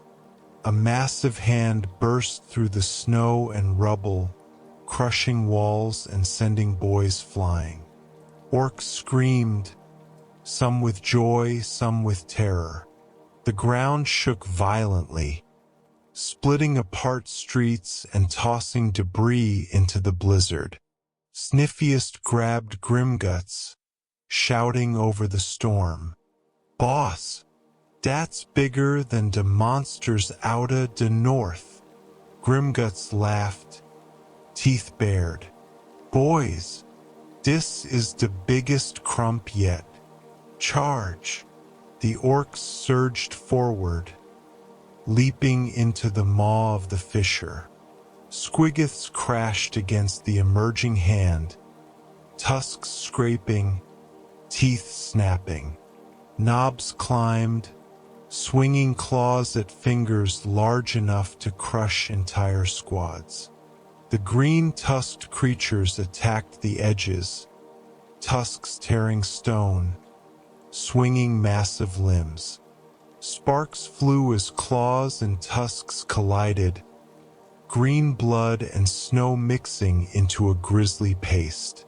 a massive hand burst through the snow and rubble, crushing walls and sending boys flying. Orks screamed, some with joy, some with terror. The ground shook violently, splitting apart streets and tossing debris into the blizzard. Sniffiest grabbed Grimgutz, shouting over the storm. Boss, that's bigger than de monsters outta de north. Grimgutz laughed, teeth bared. Boys, this is the biggest Krump yet. Charge! The orcs surged forward, leaping into the maw of the fissure. Squiggiths crashed against the emerging hand, tusks scraping, teeth snapping. Knobs climbed, swinging claws at fingers large enough to crush entire squads. The green-tusked creatures attacked the edges, tusks tearing stone, swinging massive limbs. Sparks flew as claws and tusks collided, green blood and snow mixing into a grisly paste.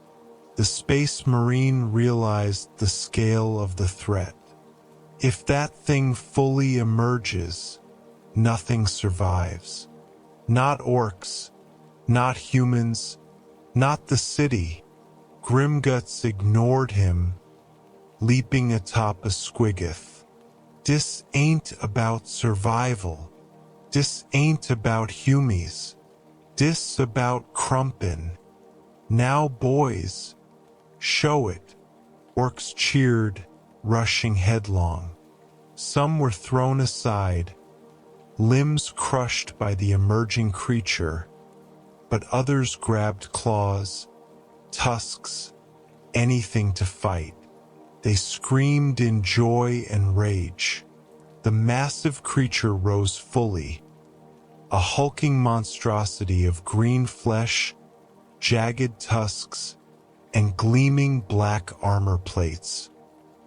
The Space Marine realized the scale of the threat. If that thing fully emerges, nothing survives. Not orcs, not humans, not the city. Grimgutz ignored him, leaping atop a squiggoth. This ain't about survival. This ain't about humies. This about Krumpin. Now boys, show it. Orcs cheered, rushing headlong. Some were thrown aside, limbs crushed by the emerging creature, but others grabbed claws, tusks, anything to fight. They screamed in joy and rage. The massive creature rose fully, a hulking monstrosity of green flesh, jagged tusks, and gleaming black armor plates.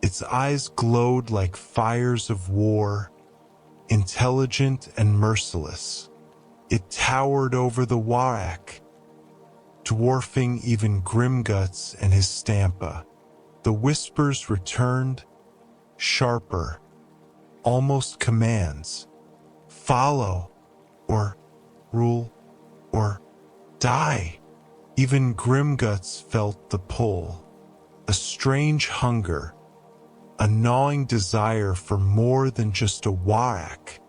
Its eyes glowed like fires of war, intelligent and merciless. It towered over the WAAAGH, dwarfing even Grimgutz and his Stampa. The whispers returned, sharper, almost commands. Follow, or rule, or die. Even Grimgutz felt the pull, a strange hunger, a gnawing desire for more than just a WAAAGH.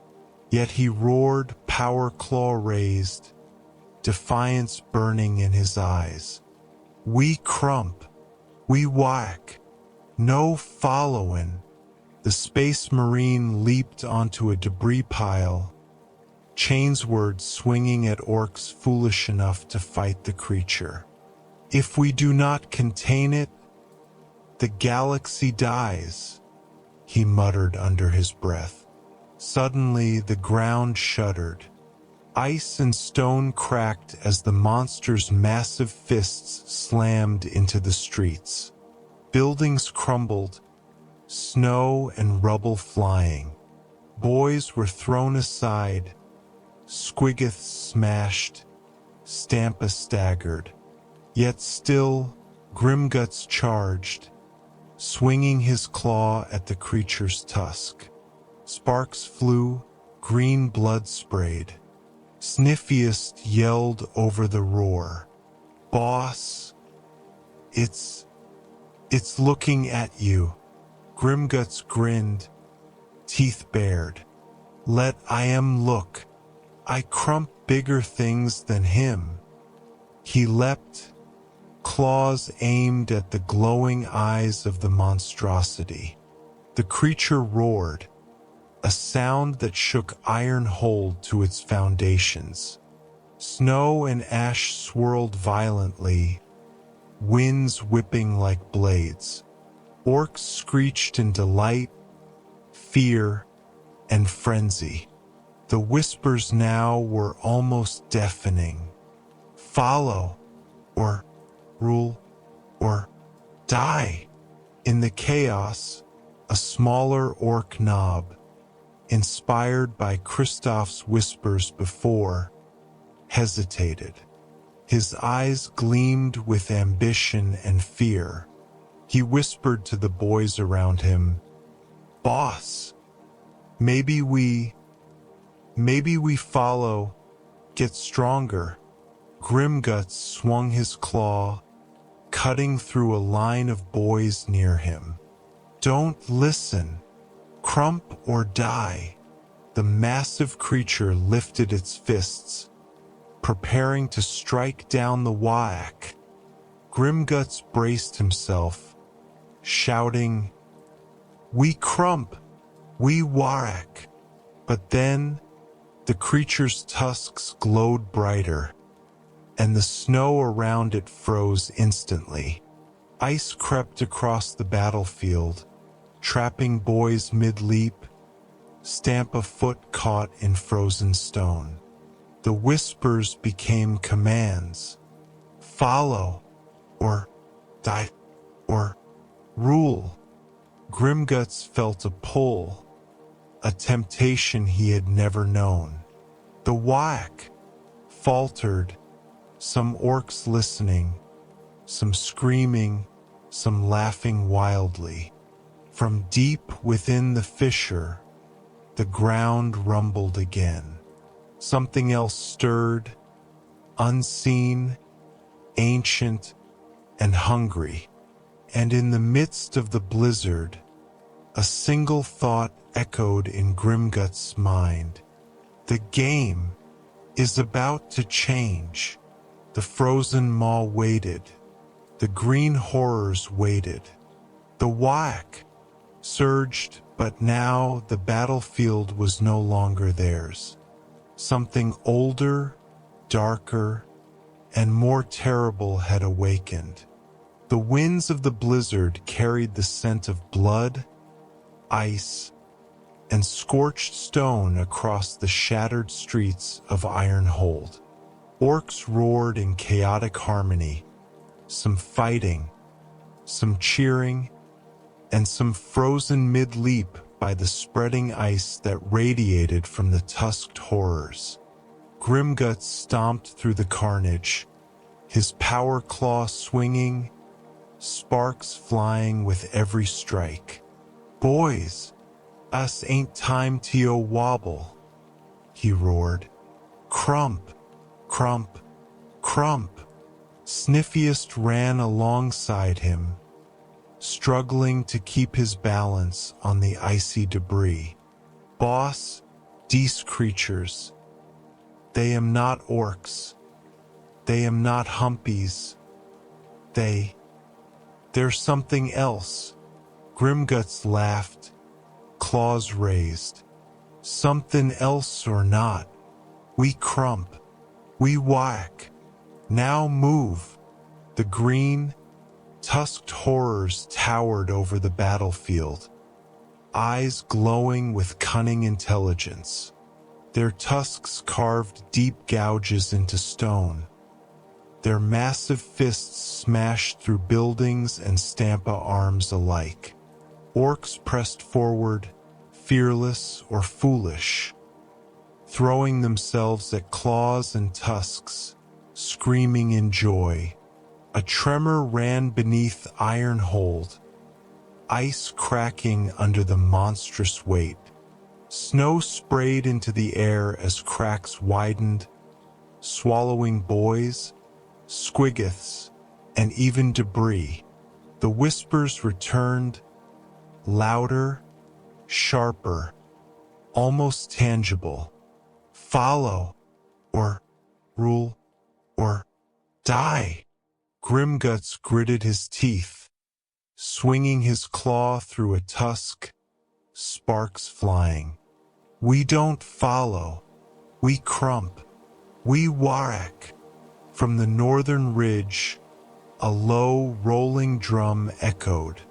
Yet he roared, power claw raised, defiance burning in his eyes. We Krump, we WAAAGH, no followin'. The Space Marine leaped onto a debris pile, chainsword swinging at orcs foolish enough to fight the creature. If we do not contain it, the galaxy dies, he muttered under his breath. Suddenly the ground shuddered. Ice and stone cracked as the monster's massive fists slammed into the streets. Buildings crumbled, snow and rubble flying. Boys were thrown aside, squiggoths smashed, Stampa staggered. Yet still, Grimgutz charged, swinging his claw at the creature's tusk. Sparks flew, green blood sprayed. Sniffiest yelled over the roar. Boss, it's looking at you. Grimgutz grinned, teeth bared. Let I am look. I Krump bigger things than him. He leapt, claws aimed at the glowing eyes of the monstrosity. The creature roared, a sound that shook Ironhold to its foundations. Snow and ash swirled violently, winds whipping like blades. Orcs screeched in delight, fear, and frenzy. The whispers now were almost deafening. Follow, or rule, or die. In the chaos, a smaller orc knob, inspired by Kristoff's whispers before, hesitated. His eyes gleamed with ambition and fear. He whispered to the boys around him, Boss, maybe we follow, get stronger. Grimgutz swung his claw, cutting through a line of boys near him. Don't listen. Krump or die. The massive creature lifted its fists, preparing to strike down the WAAAGH. Grimgutz braced himself, shouting, We Krump, we WAAAGH. But then, the creature's tusks glowed brighter, and the snow around it froze instantly. Ice crept across the battlefield, trapping boys mid-leap, Stampa foot caught in frozen stone. The whispers became commands. Follow, or die, or rule. Grimgutz felt a pull, a temptation he had never known. The WAAAGH, faltered, some orcs listening, some screaming, some laughing wildly. From deep within the fissure, the ground rumbled again. Something else stirred, unseen, ancient, and hungry. And in the midst of the blizzard, a single thought echoed in Grimgutz's mind. The game is about to change. The Frozen Maw waited. The green horrors waited. The WAAAGH surged, but now the battlefield was no longer theirs. Something older, darker, and more terrible had awakened. The winds of the blizzard carried the scent of blood, ice, and scorched stone across the shattered streets of Ironhold. Orcs roared in chaotic harmony, some fighting, some cheering, and some frozen mid-leap by the spreading ice that radiated from the tusked horrors. Grimgutz stomped through the carnage, his power claw swinging, sparks flying with every strike. "Boys, us ain't time to wobble," he roared. "Krump, Krump, Krump." Sniffiest ran alongside him, struggling to keep his balance on the icy debris. "Boss, these creatures, they am not orcs. They am not humpies. They're something else." Grimgutz laughed, claws raised. "Something else or not, we Krump, we WAAAGH. Now move." The green, tusked horrors towered over the battlefield, eyes glowing with cunning intelligence. Their tusks carved deep gouges into stone. Their massive fists smashed through buildings and Stampa arms alike. Orcs pressed forward, fearless or foolish, throwing themselves at claws and tusks, screaming in joy. A tremor ran beneath Ironhold, ice cracking under the monstrous weight. Snow sprayed into the air as cracks widened, swallowing boys, squiggoths, and even debris. The whispers returned, louder, sharper, almost tangible. "Follow, or rule, or die." Grimgutz gritted his teeth, swinging his claw through a tusk, sparks flying. "We don't follow. We Krump. We WAAAGH." From the northern ridge, a low, rolling drum echoed.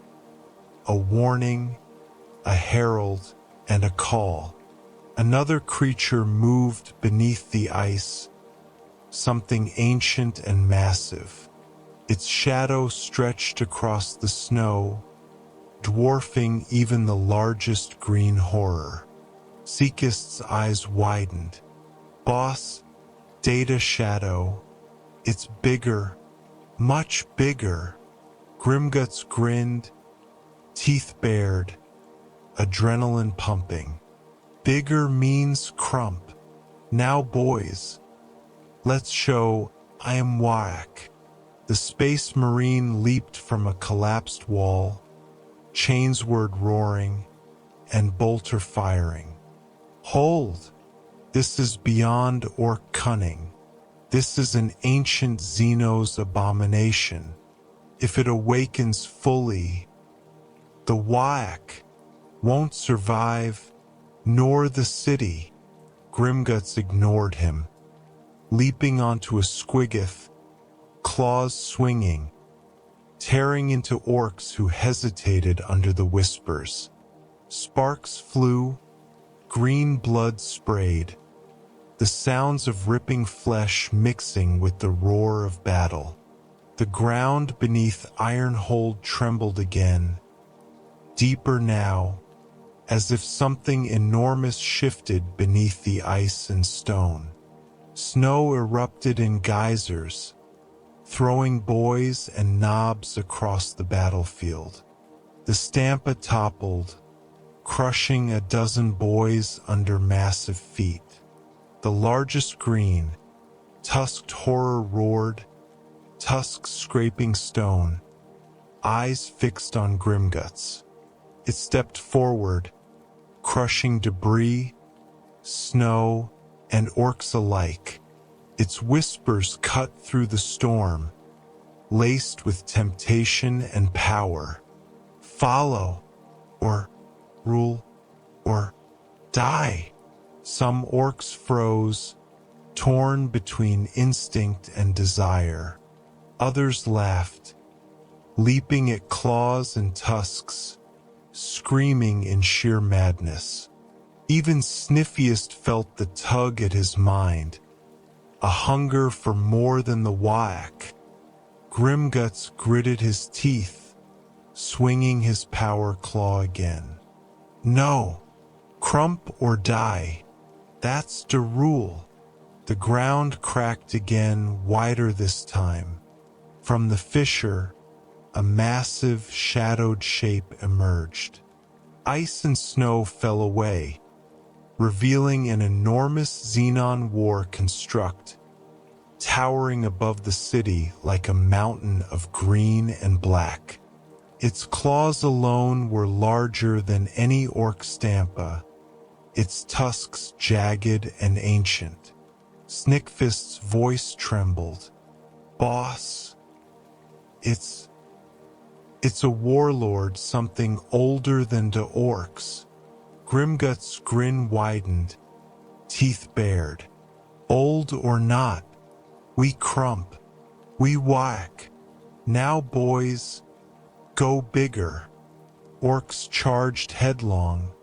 A warning, a herald, and a call. Another creature moved beneath the ice, something ancient and massive. Its shadow stretched across the snow, dwarfing even the largest green horror. Seekist's eyes widened. "Boss, Data Shadow, it's bigger, much bigger." Grimgutz grinned, teeth bared, adrenaline pumping. "Bigger means Krump. Now boys, let's show I am WAAAGH." The Space Marine leaped from a collapsed wall, chainsword roaring, and bolter firing. "Hold! This is beyond orc cunning. This is an ancient Xenos abomination. If it awakens fully, the WAAAGH won't survive, nor the city." Grimgutz ignored him, leaping onto a squiggoth, claws swinging, tearing into orcs who hesitated under the whispers. Sparks flew, green blood sprayed, the sounds of ripping flesh mixing with the roar of battle. The ground beneath Ironhold trembled again, deeper now, as if something enormous shifted beneath the ice and stone. Snow erupted in geysers, throwing boys and knobs across the battlefield. The Stampa toppled, crushing a dozen boys under massive feet. The largest green, tusked horror roared, tusks scraping stone, eyes fixed on Grimgutz. It stepped forward, crushing debris, snow, and orcs alike. Its whispers cut through the storm, laced with temptation and power. Follow, or rule, or die. Some orcs froze, torn between instinct and desire. Others laughed, leaping at claws and tusks, screaming in sheer madness. Even Sniffiest felt the tug at his mind, a hunger for more than the WAAAGH. Grimgutz gritted his teeth, swinging his power claw again. No, Krump or die. That's the rule. The ground cracked again, wider this time. From the fissure, a massive, shadowed shape emerged. Ice and snow fell away, revealing an enormous Xenon war construct, towering above the city like a mountain of green and black. Its claws alone were larger than any orc Stampa, its tusks jagged and ancient. Snickfist's voice trembled. Boss, it's a warlord, something older than the orcs. Grimgutz's grin widened, teeth bared. Old or not, we Krump, we WAAAGH. Now boys, go bigger. Orcs charged headlong,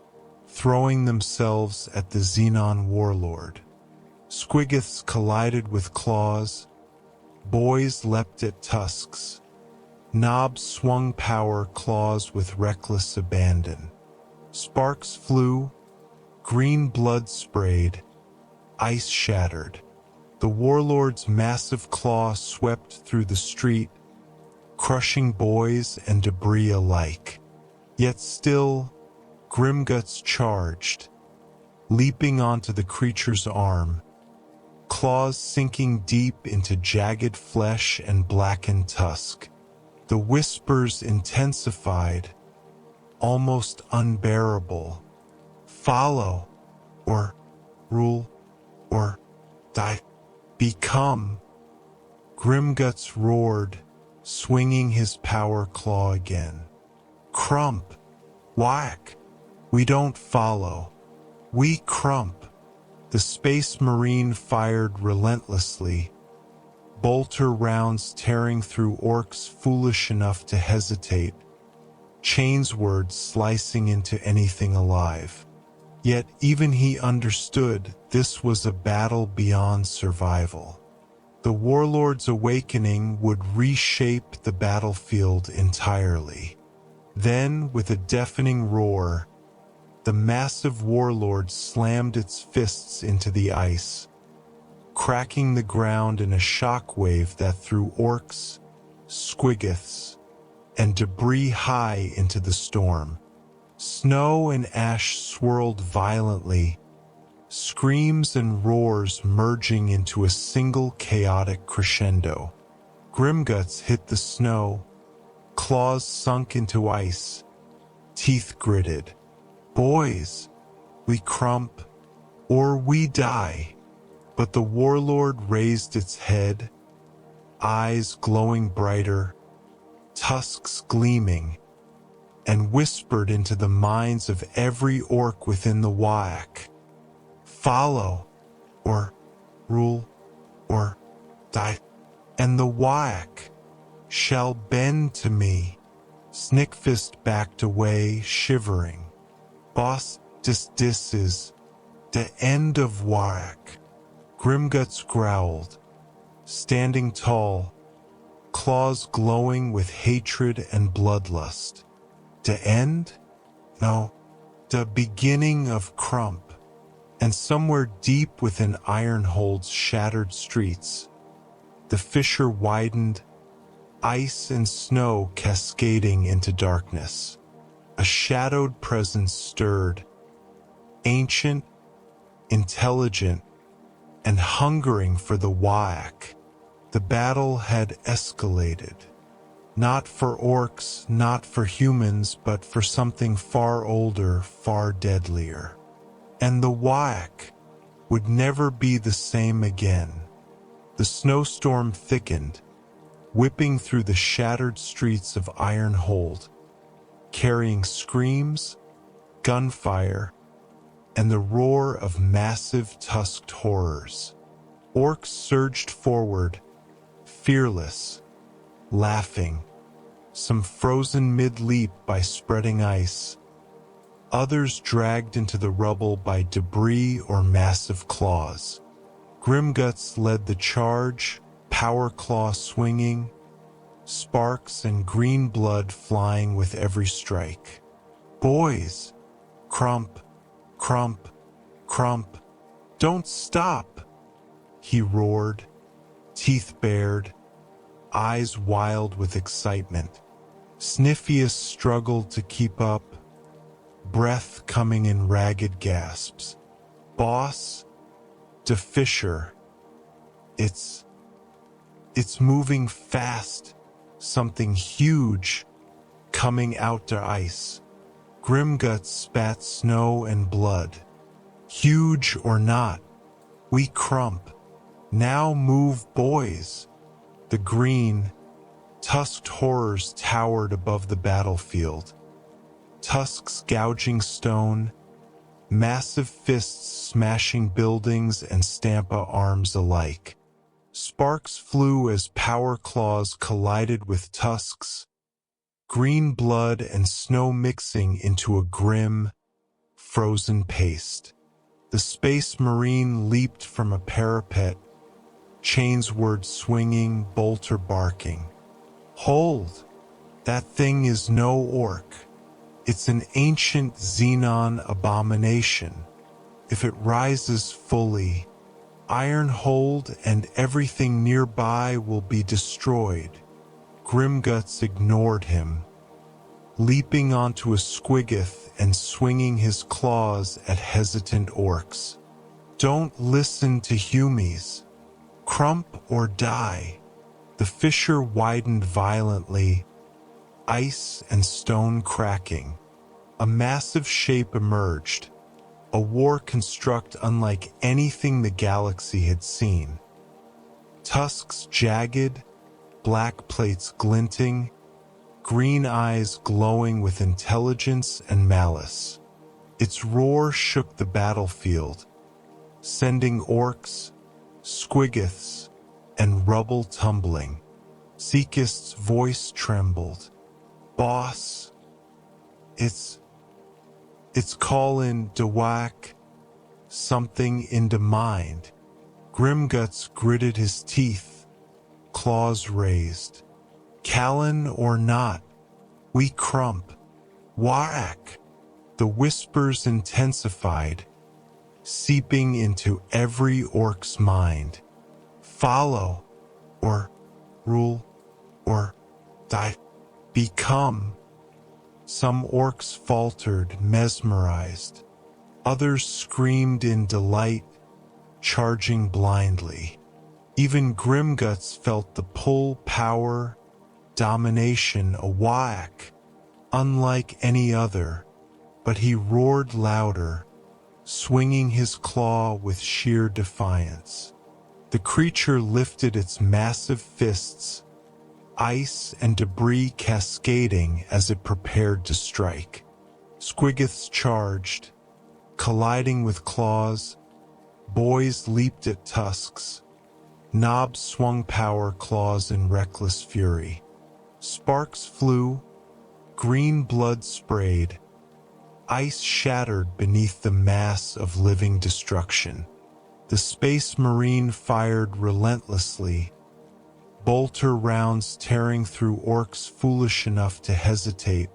throwing themselves at the Xenon warlord. Squiggiths collided with claws, boys leapt at tusks. Knobs swung power claws with reckless abandon. Sparks flew, green blood sprayed, ice shattered. The warlord's massive claw swept through the street, crushing boys and debris alike. Yet still, Grimgutz charged, leaping onto the creature's arm, claws sinking deep into jagged flesh and blackened tusk. The whispers intensified, almost unbearable. Follow, or rule, or die. Become. Grimgutz roared, swinging his power claw again. Krump, WAAAGH. We don't follow. We Krump. The Space Marine fired relentlessly, bolter rounds tearing through orcs foolish enough to hesitate, Chainsword slicing into anything alive. Yet even he understood this was a battle beyond survival. The warlord's awakening would reshape the battlefield entirely. Then, with a deafening roar, the massive warlord slammed its fists into the ice, cracking the ground in a shockwave that threw orcs, squiggiths, and debris high into the storm. Snow and ash swirled violently, screams and roars merging into a single chaotic crescendo. Grimgutz hit the snow, claws sunk into ice, teeth gritted. Boys, we Krump, or we die. But the warlord raised its head, eyes glowing brighter, tusks gleaming, and whispered into the minds of every orc within the WAAAGH. Follow, or rule, or die. And the WAAAGH shall bend to me. Snickfist backed away, shivering. Boss, this is the end of WAAAGH. Grimgutz growled, standing tall, claws glowing with hatred and bloodlust. The end? No, the beginning of Krump. And somewhere deep within Ironhold's shattered streets, the fissure widened, ice and snow cascading into darkness. A shadowed presence stirred, ancient, intelligent, and hungering for the WAAAGH. The battle had escalated. Not for orcs, not for humans, but for something far older, far deadlier. And the WAAAGH would never be the same again. The snowstorm thickened, whipping through the shattered streets of Ironhold, carrying screams, gunfire, and the roar of massive tusked horrors. Orcs surged forward, fearless, laughing, some frozen mid-leap by spreading ice, others dragged into the rubble by debris or massive claws. Grimgutz led the charge, power claw swinging, sparks and green blood flying with every strike. "Boys! Krump, Krump, Krump, don't stop!" he roared, teeth bared, eyes wild with excitement. Sniffius struggled to keep up, breath coming in ragged gasps. "Boss, to Fisher. It's moving fast, something huge, coming out to ice." Grimgutz spat snow and blood. "Huge or not, we Krump. Now move, boys." The green, tusked horrors towered above the battlefield. Tusks gouging stone, massive fists smashing buildings and Stampa arms alike. Sparks flew as power claws collided with tusks, green blood and snow mixing into a grim, frozen paste. The Space Marine leaped from a parapet, chainsword swinging, bolter barking. "Hold! That thing is no orc. It's an ancient xenon abomination. If it rises fully, Ironhold and everything nearby will be destroyed." Grimgutz ignored him, leaping onto a squiggoth and swinging his claws at hesitant orcs. "Don't listen to humies. Krump or die." The fissure widened violently, ice and stone cracking. A massive shape emerged, a war construct unlike anything the galaxy had seen. Tusks jagged, black plates glinting, green eyes glowing with intelligence and malice. Its roar shook the battlefield, sending orcs, squiggoths, and rubble tumbling. Seekist's voice trembled. "Boss, it's callin' WAAAGH, something into mind." Grimgutz gritted his teeth, claws raised. "Callan or not, we Krump. WAAAGH." The whispers intensified, seeping into every orc's mind. "Follow, or rule, or die, become." Some orcs faltered, mesmerized. Others screamed in delight, charging blindly. Even Grimgutz felt the pull, power, domination, a WAAAGH, unlike any other, but he roared louder, swinging his claw with sheer defiance. The creature lifted its massive fists, ice and debris cascading as it prepared to strike. Squiggoths charged, colliding with claws. Boys leaped at tusks. Knobs swung power claws in reckless fury. Sparks flew, green blood sprayed. Ice shattered beneath the mass of living destruction. The Space Marine fired relentlessly, bolter rounds tearing through orcs foolish enough to hesitate,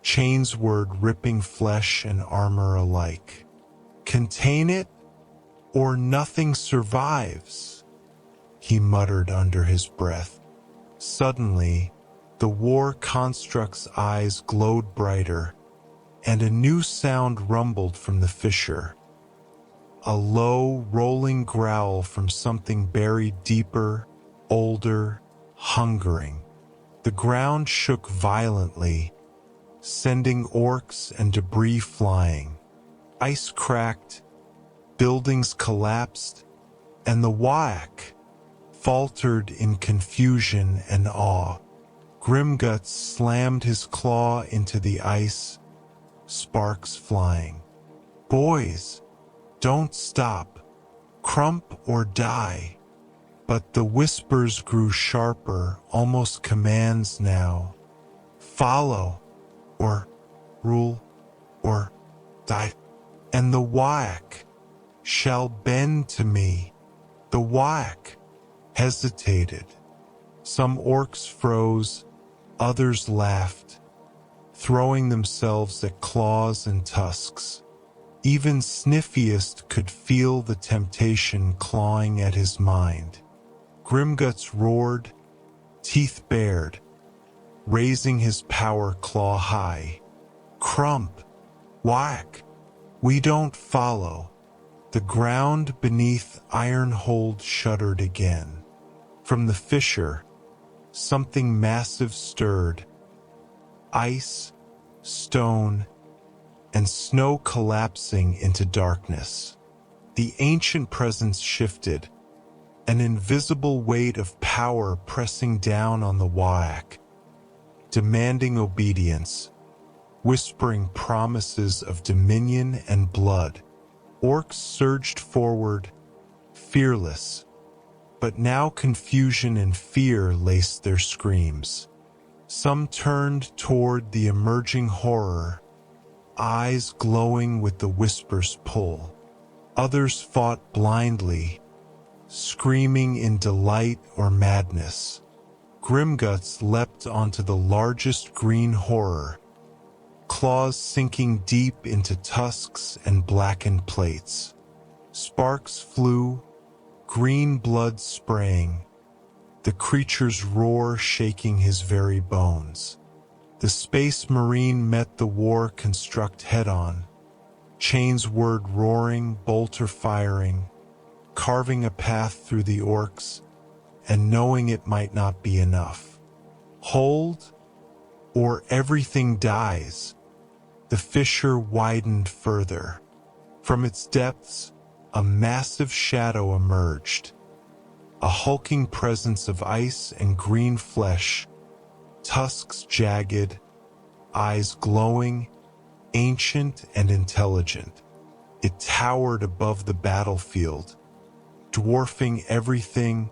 chainsword ripping flesh and armor alike. Contain it, or nothing survives, he muttered under his breath. Suddenly, the war construct's eyes glowed brighter, and a new sound rumbled from the fissure. A low, rolling growl from something buried deeper, older, hungering. The ground shook violently, sending orcs and debris flying. Ice cracked, buildings collapsed, and the WAAAGH faltered in confusion and awe. Grimgutz slammed his claw into the ice, sparks flying. "Boys, don't stop. Krump or die." But the whispers grew sharper, almost commands now. "Follow, or rule, or die." And the WAAAGH shall bend to me. The WAAAGH hesitated. Some orcs froze, others laughed, throwing themselves at claws and tusks. Even Sniffiest could feel the temptation clawing at his mind. Grimgutz roared, teeth bared, raising his power claw high. "Krump, WAAAGH, we don't follow." The ground beneath Ironhold shuddered again. From the fissure, something massive stirred. Ice, stone, and snow collapsing into darkness. The ancient presence shifted, an invisible weight of power pressing down on the WAAAGH, demanding obedience, whispering promises of dominion and blood. Orcs surged forward, fearless, but now confusion and fear laced their screams. Some turned toward the emerging horror, eyes glowing with the whisper's pull. Others fought blindly, screaming in delight or madness. Grimgutz leapt onto the largest green horror, claws sinking deep into tusks and blackened plates. Sparks flew, green blood spraying, the creature's roar shaking his very bones. The Space Marine met the war construct head-on, chains word roaring, bolter firing, carving a path through the orcs, and knowing it might not be enough. Hold, or everything dies. The fissure widened further. From its depths, a massive shadow emerged, a hulking presence of ice and green flesh, tusks jagged, eyes glowing, ancient and intelligent. It towered above the battlefield, dwarfing everything,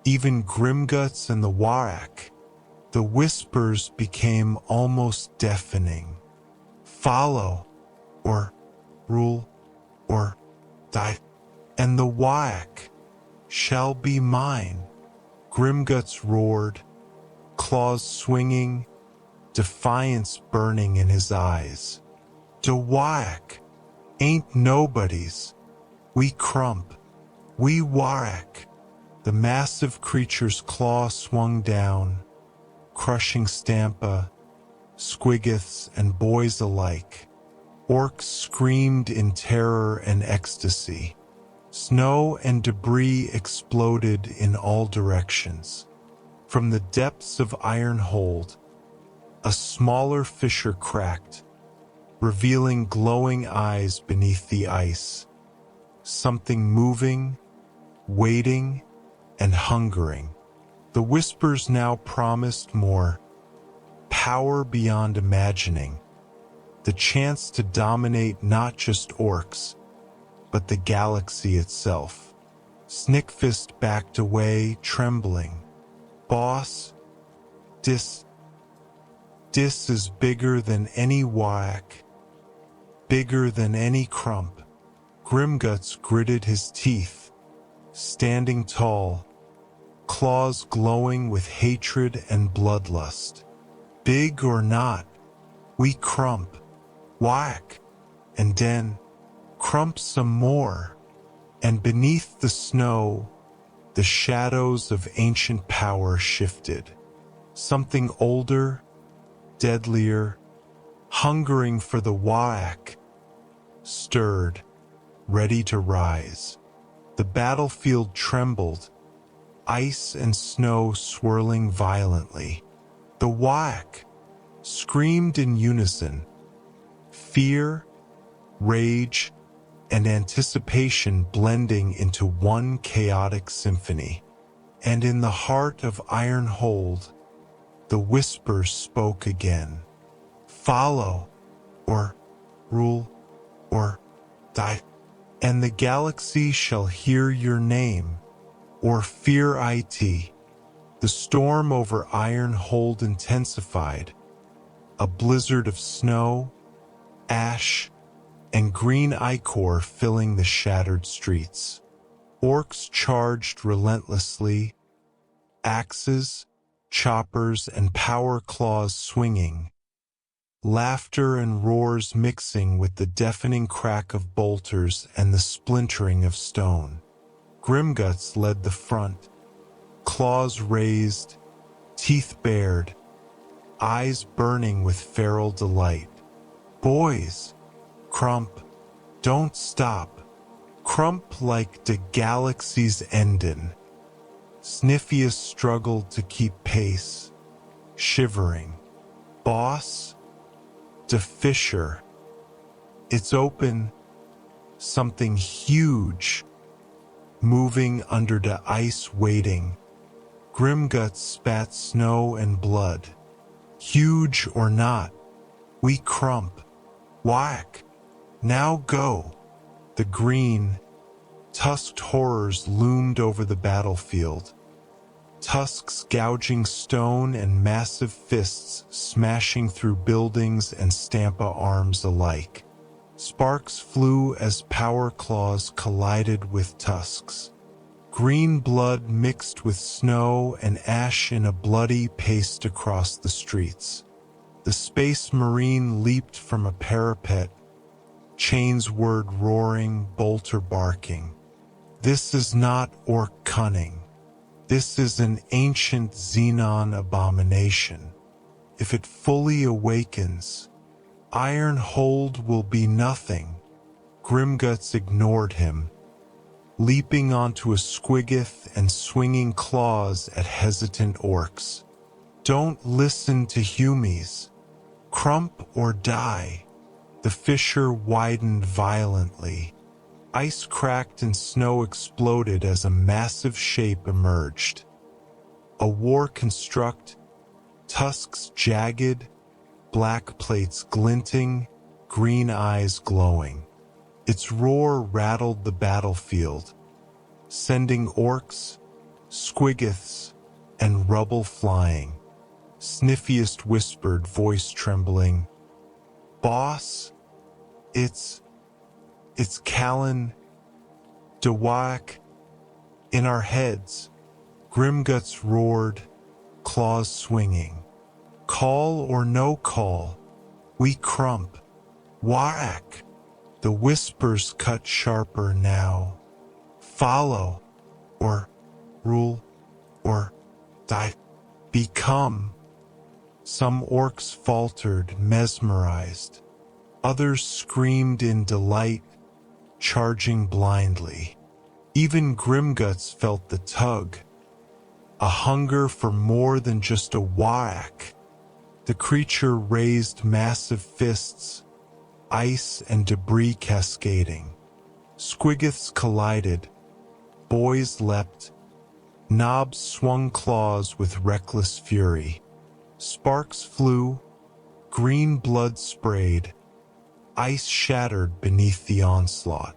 even Grimgutz and the WAAAGH. The whispers became almost deafening. "Follow, or rule, or die, and the WAAAGH shall be mine." Grimgutz roared, claws swinging, defiance burning in his eyes. "The WAAAGH ain't nobody's. We Krump, we WAAAGH." The massive creature's claw swung down, crushing Stampa, Squiggoths, and boys alike. Orcs screamed in terror and ecstasy. Snow and debris exploded in all directions. From the depths of Ironhold, a smaller fissure cracked, revealing glowing eyes beneath the ice. Something moving, waiting, and hungering. The whispers now promised more. Power beyond imagining. The chance to dominate not just orcs, but the galaxy itself. Snickfist backed away, trembling. "Boss, dis is bigger than any WAAAGH, bigger than any Krump." Grimgutz gritted his teeth, standing tall, claws glowing with hatred and bloodlust. "Big or not, we Krump, WAAAGH, and then Krump some more, and beneath the snow, the shadows of ancient power shifted. Something older, deadlier, hungering for the WAAAGH, stirred, ready to rise. The battlefield trembled, ice and snow swirling violently. The WAAAGH screamed in unison, fear, rage, and anticipation blending into one chaotic symphony. And in the heart of Ironhold, the whispers spoke again. Follow, or rule, or die, and the galaxy shall hear your name, or fear it. The storm over Ironhold intensified, a blizzard of snow, ash, and green ichor filling the shattered streets. Orks charged relentlessly, axes, choppers, and power claws swinging, laughter and roars mixing with the deafening crack of bolters and the splintering of stone. Grimgutz led the front, claws raised, teeth bared, eyes burning with feral delight. Boys, Krump, don't stop. Krump like the galaxy's endin'. Sniffius struggled to keep pace, shivering. Boss, the fissure. It's open, something huge, moving under the ice waiting. Grimgutz spat snow and blood. Huge or not, we Krump. Whack! Now go! The green, tusked horrors loomed over the battlefield. Tusks gouging stone and massive fists smashing through buildings and Stampa arms alike. Sparks flew as power claws collided with tusks. Green blood mixed with snow and ash in a bloody paste across the streets. The Space Marine leaped from a parapet, chains word roaring, bolter barking. This is not orc cunning. This is an ancient Xenon abomination. If it fully awakens, Ironhold will be nothing. Grimgutz ignored him, leaping onto a squiggoth and swinging claws at hesitant orcs. Don't listen to humies. Krump or die. The fissure widened violently. Ice cracked and snow exploded as a massive shape emerged. A war construct, tusks jagged, black plates glinting, green eyes glowing. Its roar rattled the battlefield, sending orcs, squiggoths, and rubble flying. Sniffiest whispered, voice trembling, Boss, it's Callan, the WAAAGH. In our heads, Grimgutz roared, claws swinging. Call or no call, we Krump. WAAAGH. The whispers cut sharper now. Follow, or rule, or die. Become. Some orcs faltered, mesmerized. Others screamed in delight, charging blindly. Even Grimgutz felt the tug, a hunger for more than just a WAAAGH. The creature raised massive fists, ice and debris cascading. Squiggoths collided, boys leapt, knobs swung claws with reckless fury. Sparks flew, green blood sprayed, ice shattered beneath the onslaught.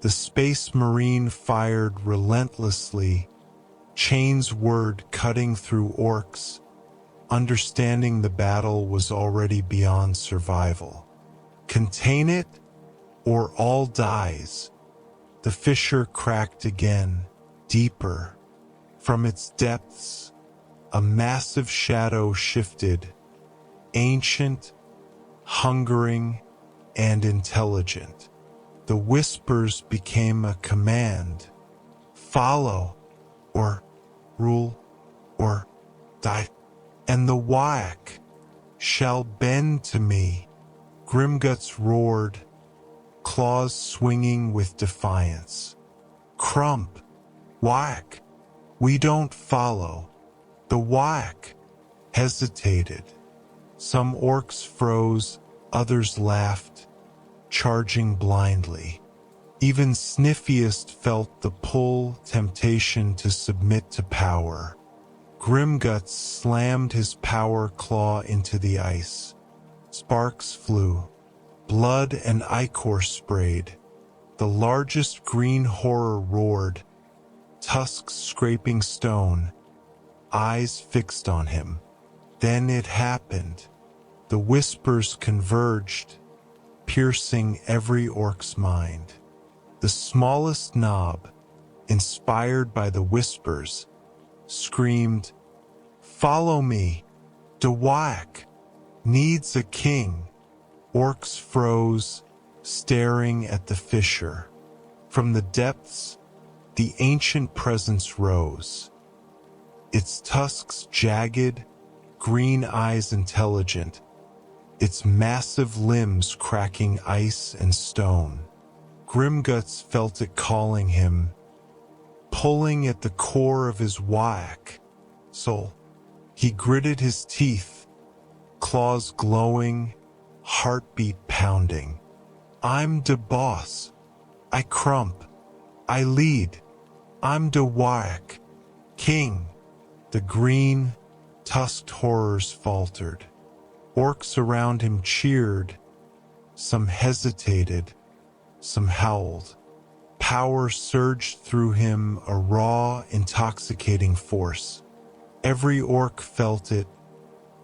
The Space Marine fired relentlessly, chains word cutting through orcs, understanding the battle was already beyond survival. Contain it, or all dies. The fissure cracked again, deeper. From its depths, a massive shadow shifted, ancient, hungering, and intelligent. The whispers became a command. Follow, or rule, or die. And the WAAAGH shall bend to me. Grimgutz roared, claws swinging with defiance. Krump, WAAAGH, we don't follow. The WAAAGH hesitated. Some orcs froze, others laughed, charging blindly. Even Sniffiest felt the pull, temptation to submit to power. Grimgutz slammed his power claw into the ice. Sparks flew. Blood and ichor sprayed. The largest green horror roared, tusks scraping stone, eyes fixed on him. Then it happened. The whispers converged, piercing every orc's mind. The smallest knob, inspired by the whispers, screamed, "Follow me! The WAAAGH needs a king." Orcs froze, staring at the fissure. From the depths, the ancient presence rose. Its tusks jagged, green eyes intelligent, its massive limbs cracking ice and stone. Grimgutz felt it calling him, pulling at the core of his WAAAGH soul. He gritted his teeth, claws glowing, heartbeat pounding. I'm the boss. I Krump. I lead. I'm the WAAAGH king. The green, tusked horrors faltered. Orcs around him cheered. Some hesitated. Some howled. Power surged through him, a raw, intoxicating force. Every orc felt it.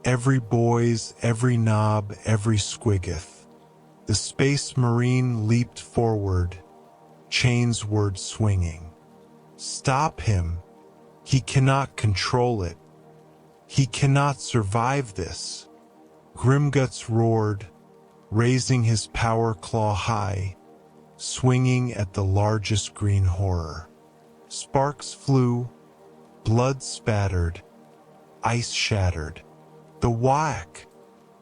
Every boys, every knob, every squiggith. The Space Marine leaped forward, chains word swinging. Stop him. He cannot control it. He cannot survive this. Grimgutz roared, raising his power claw high, swinging at the largest green horror. Sparks flew, blood spattered, ice shattered. The WAAAGH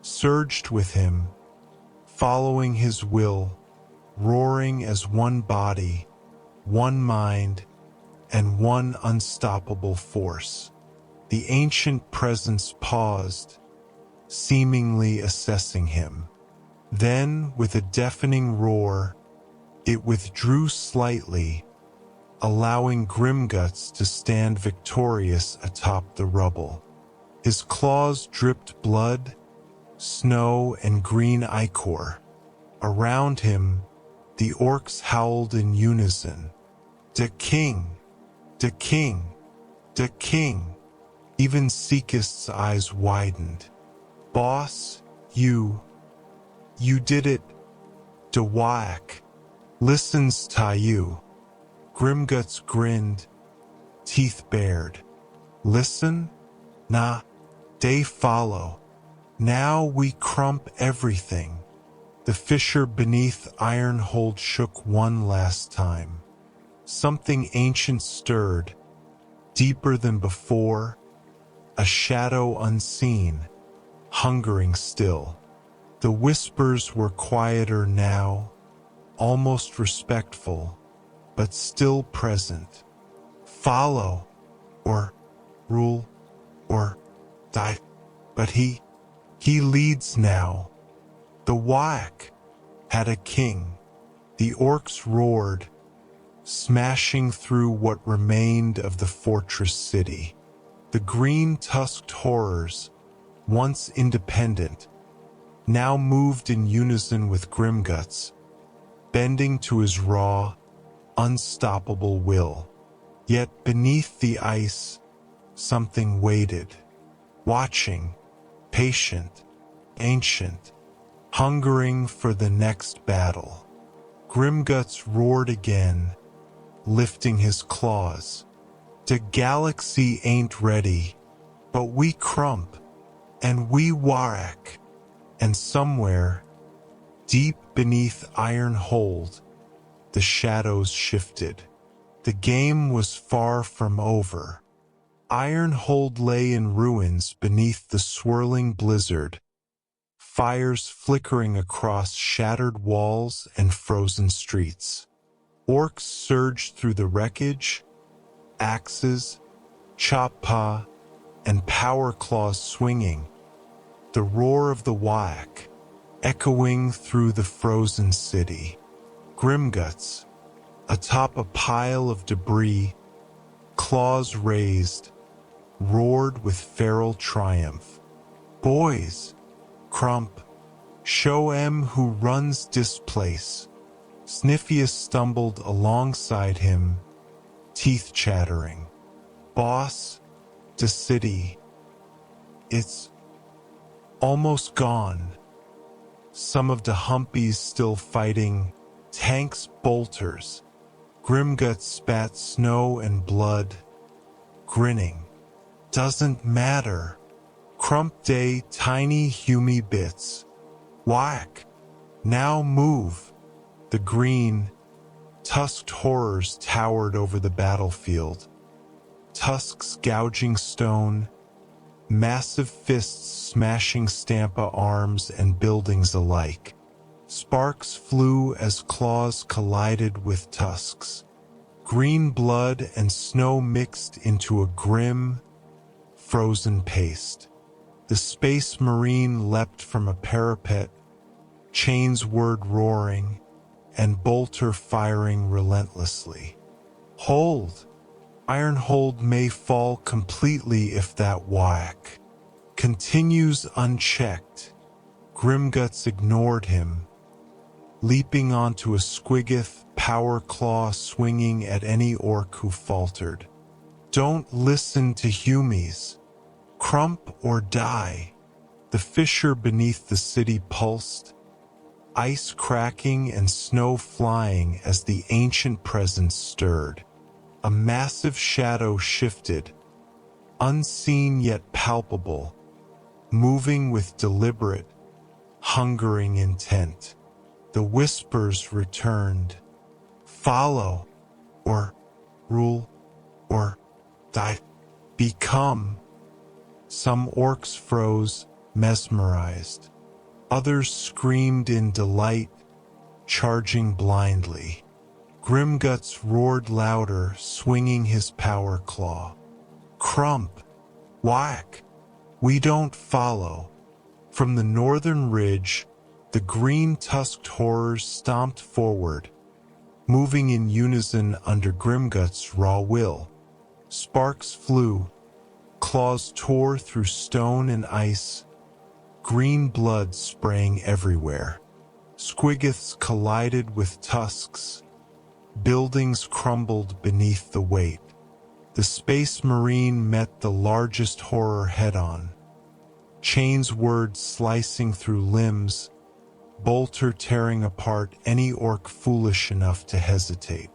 surged with him, following his will, roaring as one body, one mind, and one unstoppable force. The ancient presence paused, seemingly assessing him. Then, with a deafening roar, it withdrew slightly, allowing Grimgutz to stand victorious atop the rubble. His claws dripped blood, snow, and green ichor. Around him, the orcs howled in unison. "The king! The king! The king!" Even Seekist's eyes widened. "Boss, you did it. The WAAAGH listens to you." Grimgutz grinned, teeth bared. "Listen? Nah, they follow. Now we Krump everything." The fissure beneath Ironhold shook one last time. Something ancient stirred, deeper than before, a shadow unseen, hungering still. The whispers were quieter now, almost respectful, but still present. Follow, or rule, or die. But he leads now. The WAAAGH had a king. The orcs roared, smashing through what remained of the fortress city. The green-tusked horrors, once independent, now moved in unison with Grimgutz, bending to his raw, unstoppable will. Yet beneath the ice, something waited, watching, patient, ancient, hungering for the next battle. Grimgutz roared again, lifting his claws. "The galaxy ain't ready, but we Krump, and we WAAAGH." And somewhere, deep beneath Ironhold, the shadows shifted. The game was far from over. Ironhold lay in ruins beneath the swirling blizzard, fires flickering across shattered walls and frozen streets. Orks surged through the wreckage, axes, chop-paw, and power claws swinging, the roar of the WAAAGH echoing through the frozen city. Grimgutz, atop a pile of debris, claws raised, roared with feral triumph. "Boys, Krump, show 'em who runs displace." Sniffius stumbled alongside him, teeth chattering. "Boss, the city. It's almost gone. Some of the humpies still fighting, tanks, bolters." Grimgutz spat snow and blood, grinning. "Doesn't matter. Krump day, tiny humy bits. Whack. Now move." The green, tusked horrors towered over the battlefield. Tusks gouging stone, massive fists smashing Stampa arms and buildings alike. Sparks flew as claws collided with tusks. Green blood and snow mixed into a grim, frozen paste. The Space Marine leapt from a parapet, chains word roaring, and bolter firing relentlessly. "Hold! Ironhold may fall completely if that WAAAGH continues unchecked." Grimgutz ignored him, leaping onto a squiggoth power claw swinging at any orc who faltered. "Don't listen to humies. Krump or die." The fissure beneath the city pulsed, ice cracking and snow flying as the ancient presence stirred. A massive shadow shifted, unseen yet palpable, moving with deliberate, hungering intent. The whispers returned. "Follow, or rule, or die. Become." Some orcs froze, mesmerized. Others screamed in delight, charging blindly. Grimgutz roared louder, swinging his power claw. "Krump! Whack! We don't follow." From the northern ridge, the green-tusked horrors stomped forward, moving in unison under Grimgutz's raw will. Sparks flew, claws tore through stone and ice, green blood spraying everywhere. Squiggoths collided with tusks, buildings crumbled beneath the weight. The Space Marine met the largest horror head-on. Chains word slicing through limbs, bolter tearing apart any orc foolish enough to hesitate.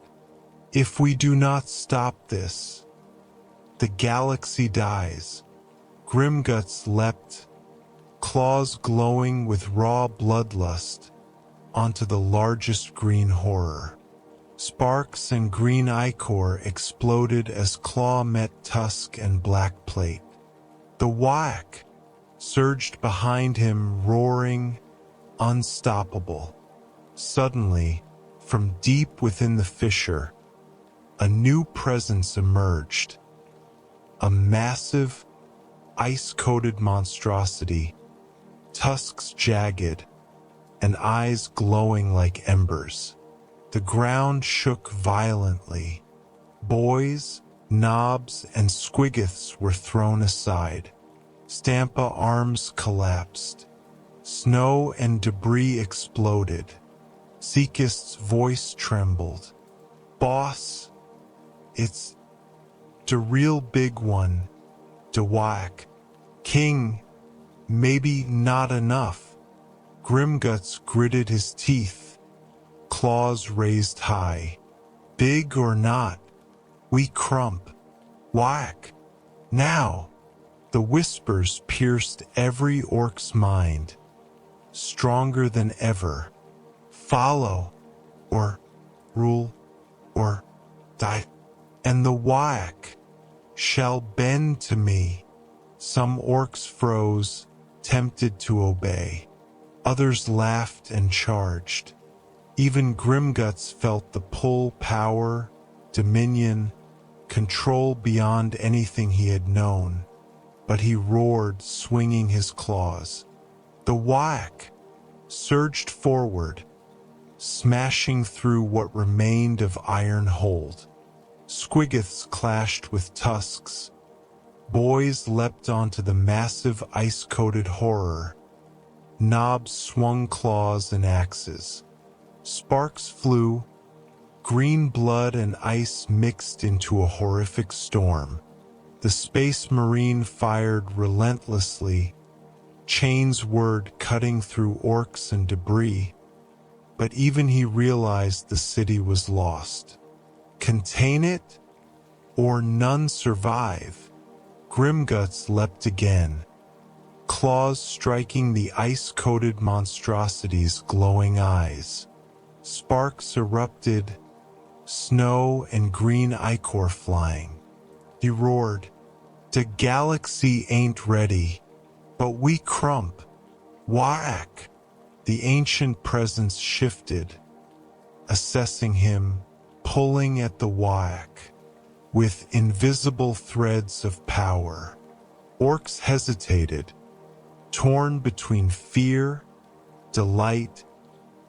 "If we do not stop this, the galaxy dies." Grimgutz leapt, claws glowing with raw bloodlust, onto the largest green horror. Sparks and green ichor exploded as claw met tusk and black plate. The WAAAGH surged behind him, roaring, unstoppable. Suddenly, from deep within the fissure, a new presence emerged. A massive, ice-coated monstrosity, tusks jagged, and eyes glowing like embers. The ground shook violently. Boys, knobs, and squiggoths were thrown aside. Stampa arms collapsed. Snow and debris exploded. Seekist's voice trembled. "Boss, it's the real big one, the WAAAGH. King, maybe not enough." Grimgutz gritted his teeth, claws raised high. "Big or not, we Krump. WAAAGH. Now." The whispers pierced every orc's mind, stronger than ever. "Follow, or rule, or die. And the WAAAGH shall bend to me. Some orcs froze, tempted to obey. Others laughed and charged. Even Grimgutz felt the pull, power, dominion, control beyond anything he had known. But he roared, swinging his claws. The WAAAGH surged forward, smashing through what remained of Ironhold. Squiggoths clashed with tusks. Boys leapt onto the massive ice-coated horror. Knobs swung claws and axes. Sparks flew. Green blood and ice mixed into a horrific storm. The Space Marine fired relentlessly, chains whirred cutting through orcs and debris. But even he realized the city was lost. Contain it, or none survive. Grimgutz leapt again, claws striking the ice-coated monstrosity's glowing eyes. Sparks erupted, snow and green ichor flying. He roared, "The galaxy ain't ready, but we Krump. WAAAGH." The ancient presence shifted, assessing him, pulling at the WAAAGH with invisible threads of power. Orcs hesitated, torn between fear, delight,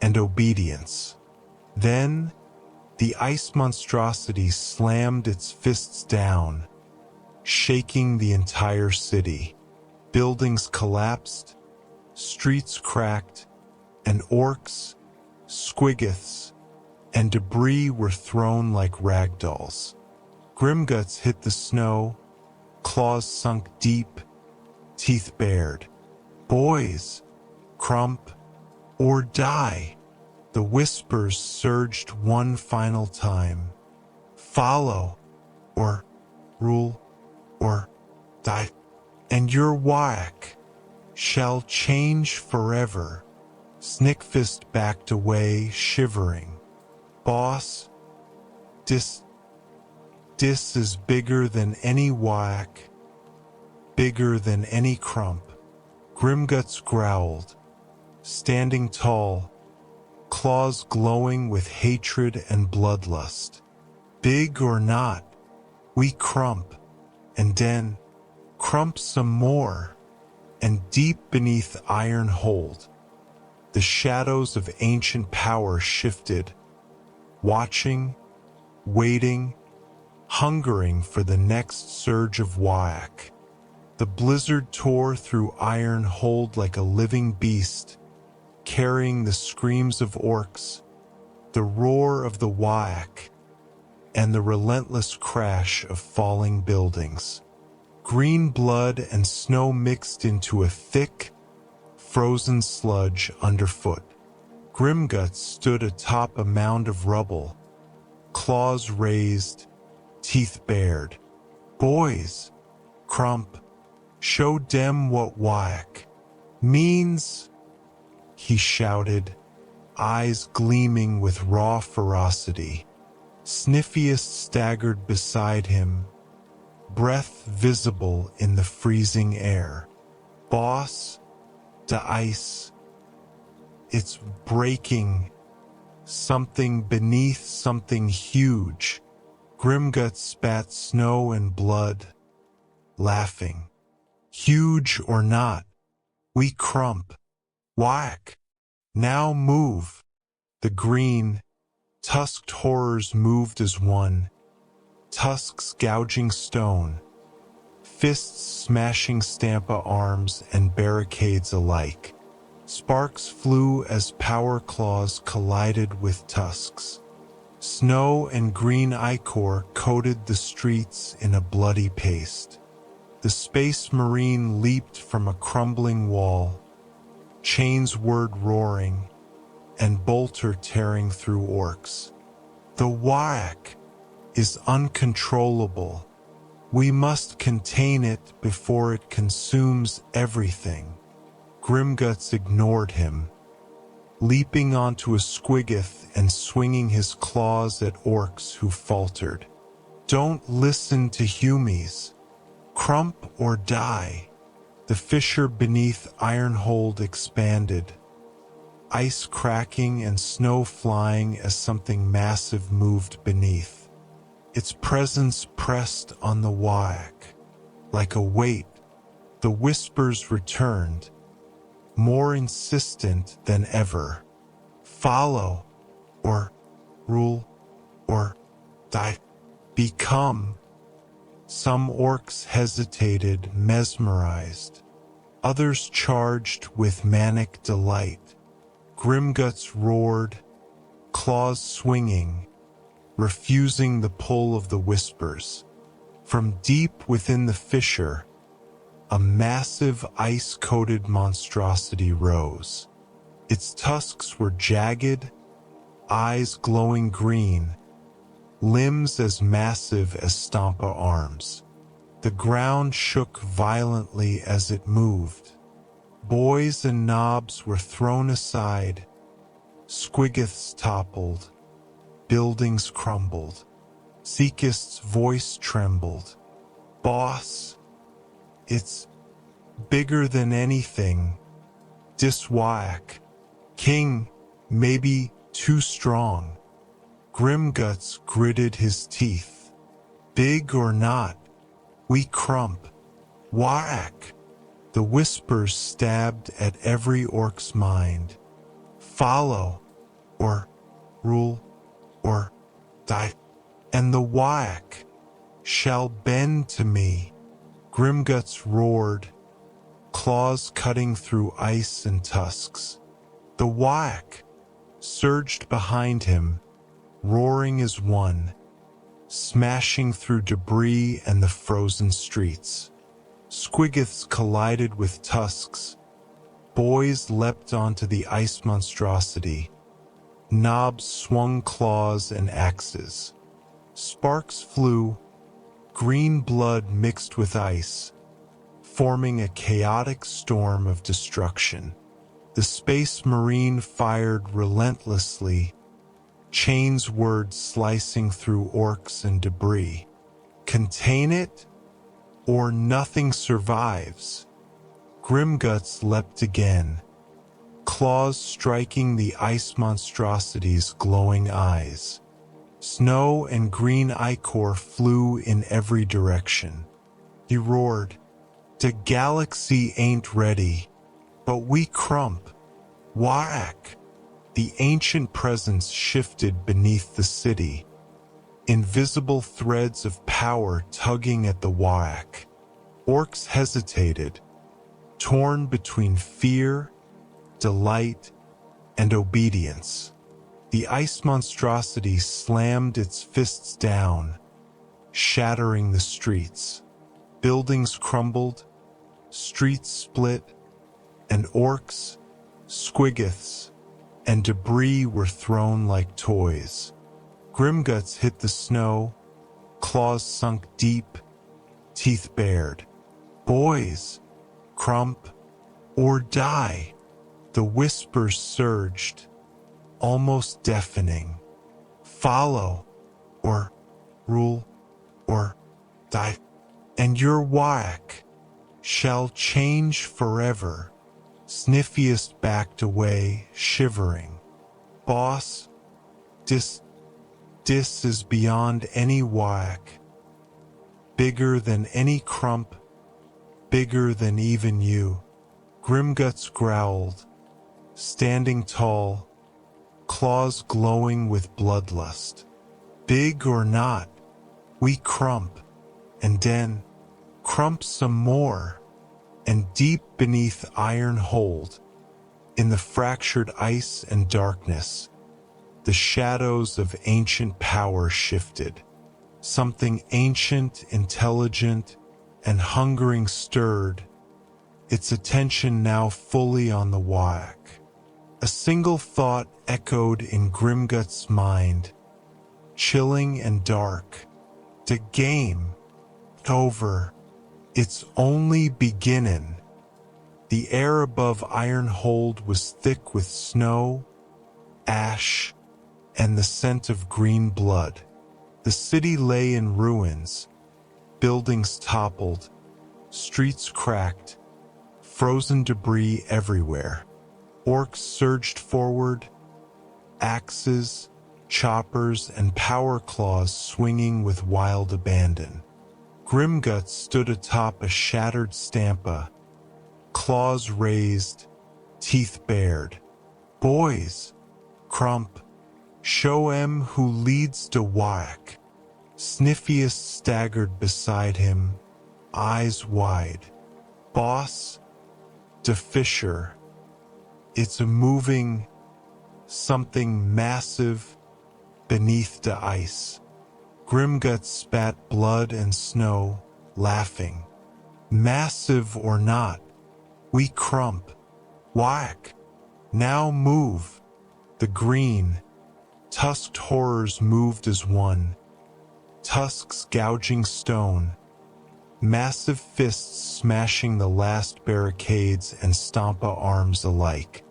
and obedience. Then, the ice monstrosity slammed its fists down, shaking the entire city. Buildings collapsed, streets cracked, and orcs, squiggoths, and debris were thrown like ragdolls. Grimgutz hit the snow, claws sunk deep, teeth bared. "Boys, Krump, or die." The whispers surged one final time. "Follow, or rule, or die. And your WAAAGH shall change forever." Snickfist backed away, shivering. "Boss, this is bigger than any WAAAGH, bigger than any Krump." Grimgutz growled, standing tall, claws glowing with hatred and bloodlust. "Big or not, we Krump, and then Krump some more." And deep beneath Ironhold, the shadows of ancient power shifted, watching, waiting, hungering for the next surge of WAAAGH. The blizzard tore through Ironhold like a living beast, carrying the screams of orcs, the roar of the WAAAGH, and the relentless crash of falling buildings. Green blood and snow mixed into a thick, frozen sludge underfoot. Grimgutz stood atop a mound of rubble, claws raised, teeth bared. "Boys, Krump, show dem what WAAAGH means," he shouted, eyes gleaming with raw ferocity. Sniffiest staggered beside him, breath visible in the freezing air. "Boss, the ice, it's breaking. Something beneath something huge." Grimgutz spat snow and blood, laughing. "Huge or not, we Krump. WAAAGH, now move." The green, tusked horrors moved as one, tusks gouging stone, fists smashing Stampa arms and barricades alike. Sparks flew as power claws collided with tusks. Snow and green ichor coated the streets in a bloody paste. The Space Marine leaped from a crumbling wall, chains whirred roaring, and bolter tearing through orcs. "The WAAAGH is uncontrollable. We must contain it before it consumes everything." Grimgutz ignored him, leaping onto a squiggoth and swinging his claws at orcs who faltered. Don't listen to humies. Krump or die. The fissure beneath Ironhold expanded, ice cracking and snow flying as something massive moved beneath. Its presence pressed on the WAAAGH. Like a weight, the whispers returned, more insistent than ever. Follow, or rule, or die. Become. Some orcs hesitated, mesmerized. Others charged with manic delight. Grimgutz roared, claws swinging, refusing the pull of the whispers. From deep within the fissure, a massive ice-coated monstrosity rose. Its tusks were jagged, eyes glowing green, limbs as massive as Stampa arms. The ground shook violently as it moved. Boys and knobs were thrown aside, squiggoths toppled, buildings crumbled. Seekist's voice trembled. Boss, it's bigger than anything. WAAAGH. King, maybe too strong. Grimgutz gritted his teeth. Big or not, we Krump. WAAAGH. The whispers stabbed at every orc's mind. Follow, or rule, or die. And the WAAAGH shall bend to me. Grimgutz roared, claws cutting through ice and tusks. The WAAAGH surged behind him, roaring as one, smashing through debris and the frozen streets. Squiggoths collided with tusks. Boys leapt onto the ice monstrosity. Knobs swung claws and axes. Sparks flew, green blood mixed with ice, forming a chaotic storm of destruction. The Space Marine fired relentlessly, Chain's words slicing through orcs and debris. Contain it, or nothing survives. Grimgutz leapt again, claws striking the ice monstrosity's glowing eyes. Snow and green ichor flew in every direction. He roared, "The galaxy ain't ready, but we Krump. WAAAGH." The ancient presence shifted beneath the city, invisible threads of power tugging at the WAAAGH. Orcs hesitated, torn between fear, delight, and obedience. The ice monstrosity slammed its fists down, shattering the streets. Buildings crumbled, streets split, and orcs, squiggoths, and debris were thrown like toys. Grimgutz hit the snow, claws sunk deep, teeth bared. Boys, Krump, or die. The whispers surged, almost deafening. Follow, or rule, or die. And your WAAAGH shall change forever. Sniffiest backed away, shivering. Boss, dis is beyond any WAAAGH. Bigger than any Krump, bigger than even you. Grimgutz growled, standing tall, claws glowing with bloodlust. Big or not, we Krump, and then Krump some more. And deep beneath Ironhold, in the fractured ice and darkness, the shadows of ancient power shifted. Something ancient, intelligent, and hungering stirred, its attention now fully on the WAAAGH. A single thought echoed in Grimgutz's mind, chilling and dark. The game, over. It's only beginning. The air above Ironhold was thick with snow, ash, and the scent of green blood. The city lay in ruins, buildings toppled, streets cracked, frozen debris everywhere. Orks surged forward, axes, choppers, and power claws swinging with wild abandon. Grimgutz stood atop a shattered stampa, claws raised, teeth bared. "Boys, Krump, show 'em who leads the WAAAGH." Sniffius staggered beside him, eyes wide. "Boss, the Fisher. It's a moving something massive beneath the ice." Grimgutz spat blood and snow, laughing. "Massive or not, we Krump. WAAAGH. Now move." The green, tusked horrors moved as one, tusks gouging stone, massive fists smashing the last barricades and stampa arms alike.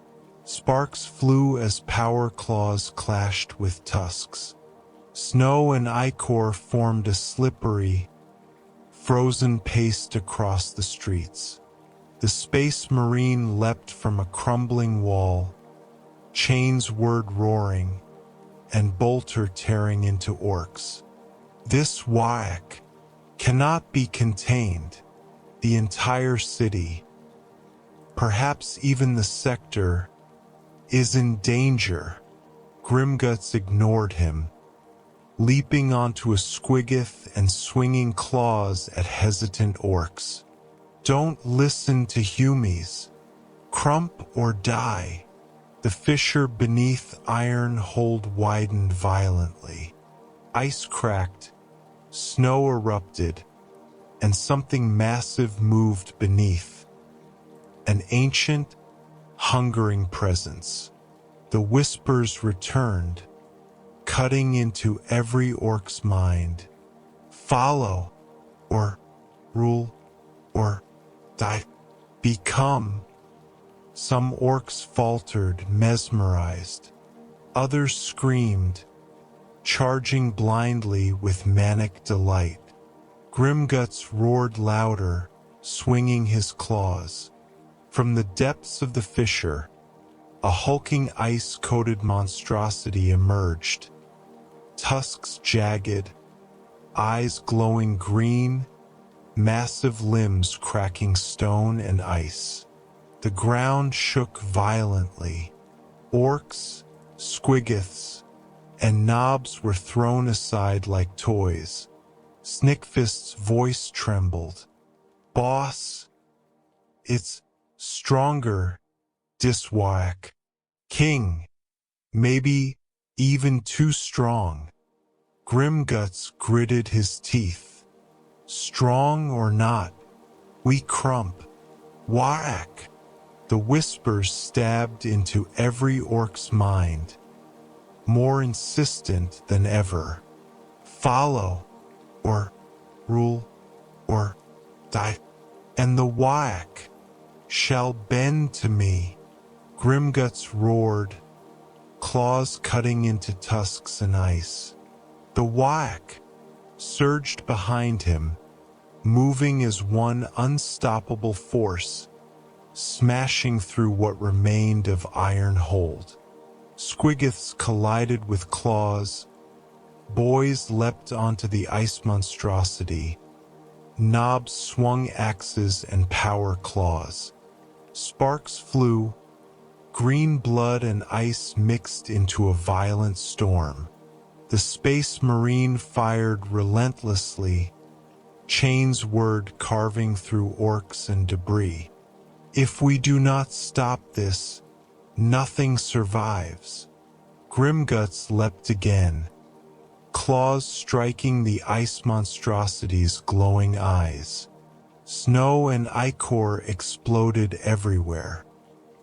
Sparks flew as power claws clashed with tusks. Snow and ichor formed a slippery, frozen paste across the streets. The Space Marine leapt from a crumbling wall, chains whirred roaring, and bolter tearing into Orks. This WAAAGH cannot be contained. The entire city, perhaps even the sector, is in danger. Grimgutz ignored him, leaping onto a squiggoth and swinging claws at hesitant Orks. "Don't listen to humies. Krump or die." The fissure beneath Ironhold widened violently. Ice cracked, snow erupted, and something massive moved beneath. An ancient, hungering presence. The whispers returned, cutting into every Ork's mind. "Follow, or rule, or die. Become." Some Orks faltered, mesmerized. Others screamed, charging blindly with manic delight. Grimgutz roared louder, swinging his claws. From the depths of the fissure, a hulking ice-coated monstrosity emerged. Tusks jagged, eyes glowing green, massive limbs cracking stone and ice. The ground shook violently. Orks, squiggoths, and knobs were thrown aside like toys. Snickfist's voice trembled. "Boss, it's stronger, this WAAAGH. King, maybe even too strong." Grimgutz gritted his teeth. "Strong or not, we Krump. WAAAGH." The whispers stabbed into every Ork's mind, more insistent than ever. "Follow, or rule, or die, and the WAAAGH shall bend to me." Grimgutz roared, claws cutting into tusks and ice. The WAAAGH surged behind him, moving as one unstoppable force, smashing through what remained of Ironhold. Squiggoths collided with claws. Boys leapt onto the ice monstrosity. Knobs swung axes and power claws. Sparks flew. Green blood and ice mixed into a violent storm. The Space Marine fired relentlessly, chains whirred carving through Orks and debris. "If we do not stop this, nothing survives." Grimgutz leapt again, claws striking the ice monstrosity's glowing eyes. Snow and ichor exploded everywhere.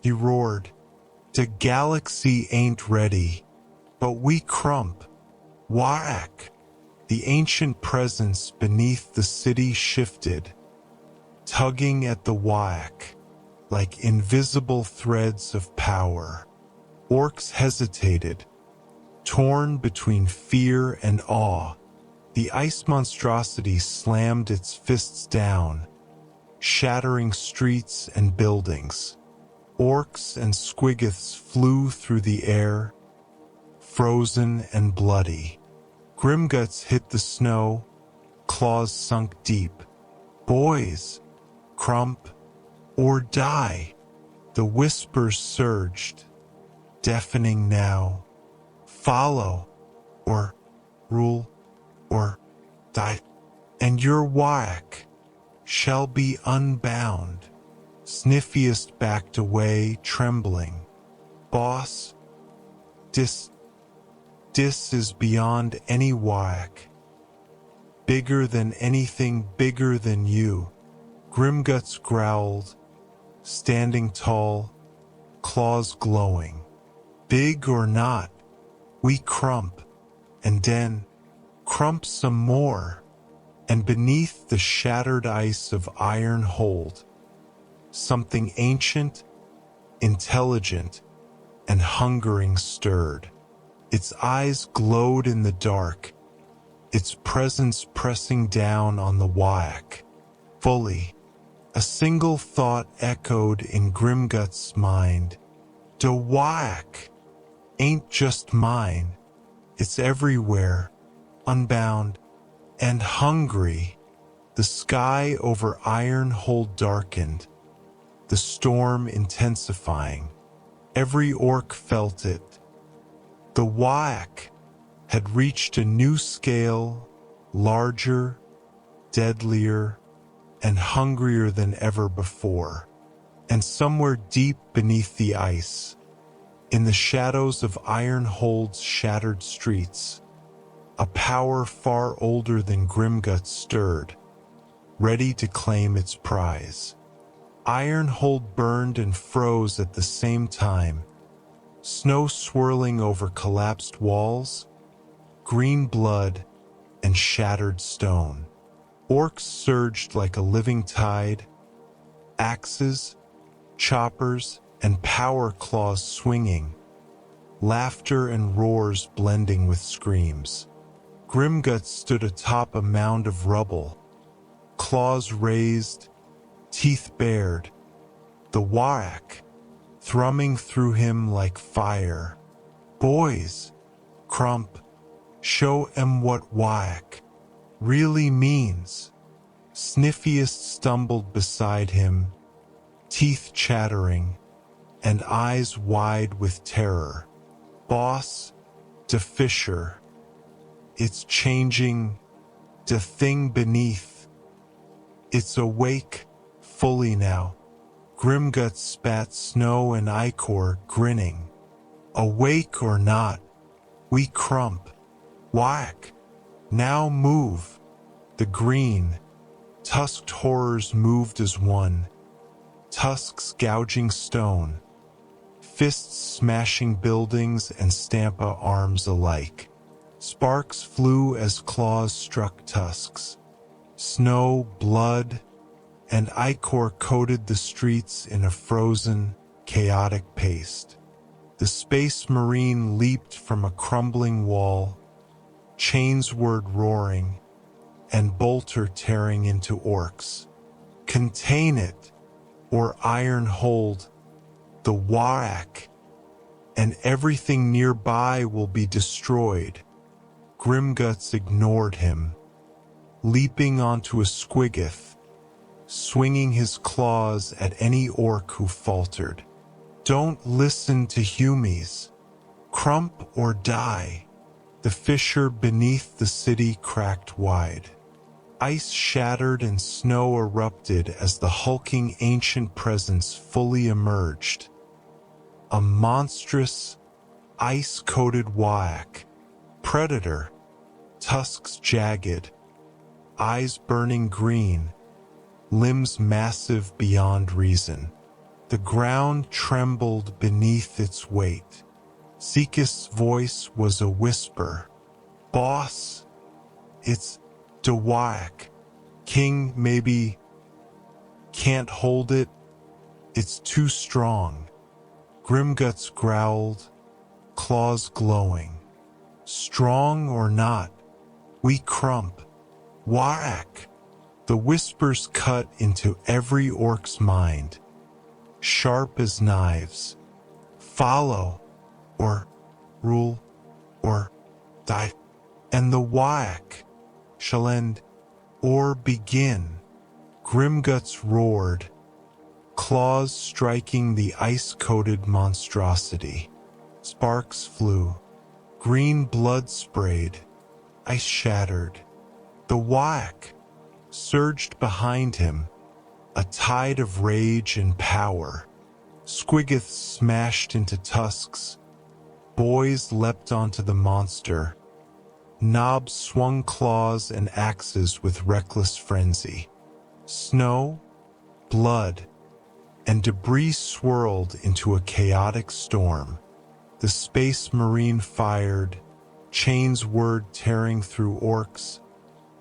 He roared, "The galaxy ain't ready, but we Krump. WAAAGH." The ancient presence beneath the city shifted, tugging at the WAAAGH like invisible threads of power. Orks hesitated, torn between fear and awe. The ice monstrosity slammed its fists down, shattering streets and buildings. Orks and squiggoths flew through the air, frozen and bloody. Grimgutz hit the snow, claws sunk deep. Boys, Krump, or die. The whispers surged, deafening now. Follow, or rule, or die, and your WAAAGH shall be unbound. Sniffiest backed away, trembling. Boss, dis is beyond any WAAAGH. Bigger than anything, bigger than you. Grimgutz growled, standing tall, claws glowing. Big or not, we Krump, and then Krump some more, and beneath the shattered ice of Ironhold, something ancient, intelligent, and hungering stirred. Its eyes glowed in the dark, its presence pressing down on the WAAAGH. Fully, a single thought echoed in Grimgutz's mind. The WAAAGH ain't just mine, it's everywhere, unbound and hungry. The sky over Ironhold darkened, the storm intensifying. Every orc felt it. The WAAAGH had reached a new scale, larger, deadlier, and hungrier than ever before. And somewhere deep beneath the ice, in the shadows of Ironhold's shattered streets, a power far older than Grimgutz stirred, ready to claim its prize. Ironhold burned and froze at the same time, snow swirling over collapsed walls, green blood, and shattered stone. Orks surged like a living tide, axes, choppers, and power claws swinging, laughter and roars blending with screams. Grimgutz stood atop a mound of rubble, claws raised, teeth bared, the WAAAGH thrumming through him like fire. Boys, Krump, show 'em what WAAAGH really means. Sniffiest stumbled beside him, teeth chattering, and eyes wide with terror. Boss, de Fisher, it's changing, the thing beneath. It's awake, fully now. Grimgutz spat snow and ichor, grinning. Awake or not, we Krump. WAAAGH, now move. The green, tusked horrors moved as one, tusks gouging stone, fists smashing buildings and stampa arms alike. Sparks flew as claws struck tusks. Snow, blood, and ichor coated the streets in a frozen, chaotic paste. The Space Marine leaped from a crumbling wall, chainsword roaring, and bolter tearing into orcs. Contain it, or Ironhold, the WAAAGH, and everything nearby will be destroyed. Grimgutz ignored him, leaping onto a squiggoth, swinging his claws at any orc who faltered. Don't listen to humies. Krump or die. The fissure beneath the city cracked wide. Ice shattered and snow erupted as the hulking ancient presence fully emerged. A monstrous, ice-coated WAAAGH, predator, tusks jagged, eyes burning green, limbs massive beyond reason. The ground trembled beneath its weight. Seekist's voice was a whisper. Boss, it's the WAAAGH. King maybe can't hold it. It's too strong. Grimgutz growled, claws glowing. Strong or not, we Krump. WAAAGH! The whispers cut into every orc's mind, sharp as knives. Follow, or rule, or die. And the WAAAGH shall end, or begin. Grimgutz roared, claws striking the ice-coated monstrosity. Sparks flew, green blood sprayed, ice shattered. The WAAAGH surged behind him, a tide of rage and power. Squiggiths smashed into tusks. Boys leapt onto the monster. Knobs swung claws and axes with reckless frenzy. Snow, blood, and debris swirled into a chaotic storm. The Space Marine fired, Chain's word tearing through Orks,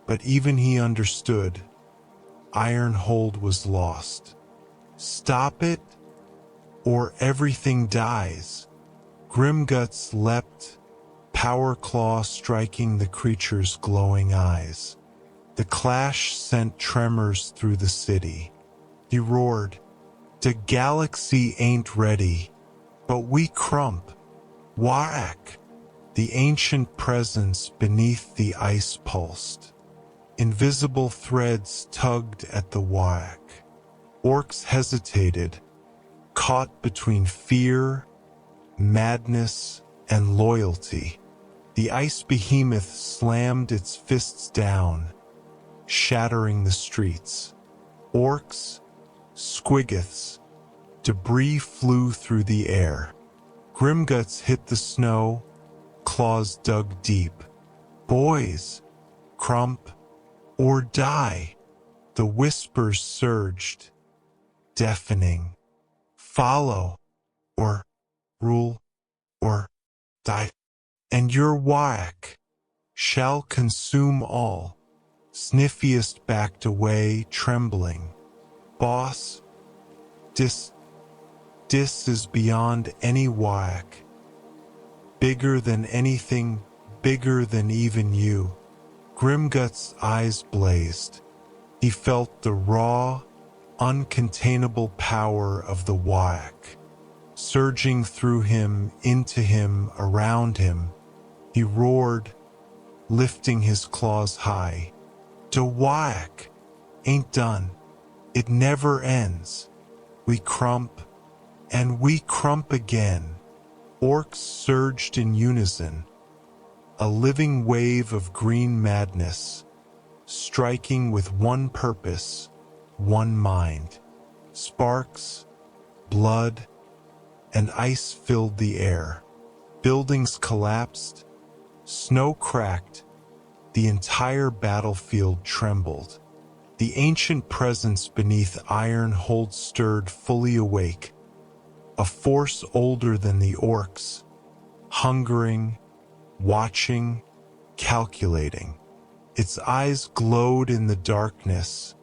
but even he understood. Ironhold was lost. Stop it, or everything dies. Grimgutz leapt, power claw striking the creature's glowing eyes. The clash sent tremors through the city. He roared, "The galaxy ain't ready, but we Krump. WAAAGH!" The ancient presence beneath the ice pulsed. Invisible threads tugged at the WAAAGH. Orks hesitated, caught between fear, madness, and loyalty. The ice behemoth slammed its fists down, shattering the streets. Orks, squiggiths, debris flew through the air. Grimgutz hit the snow, claws dug deep. Boys, Krump, or die. The whispers surged, deafening. Follow, or rule, or die. And your WAAAGH shall consume all. Sniffiest backed away, trembling. Boss, dis is beyond any WAAAGH. Bigger than anything, bigger than even you. Grimgutz's eyes blazed. He felt the raw, uncontainable power of the WAAAGH, surging through him, into him, around him. He roared, lifting his claws high. "The WAAAGH ain't done. It never ends. We Krump, and we Krump again." Orks surged in unison, a living wave of green madness, striking with one purpose, one mind. Sparks, blood, and ice filled the air. Buildings collapsed, snow cracked, the entire battlefield trembled. The ancient presence beneath Ironhold stirred, fully awake, a force older than the Orks, hungering, watching, calculating. Its eyes glowed in the darkness,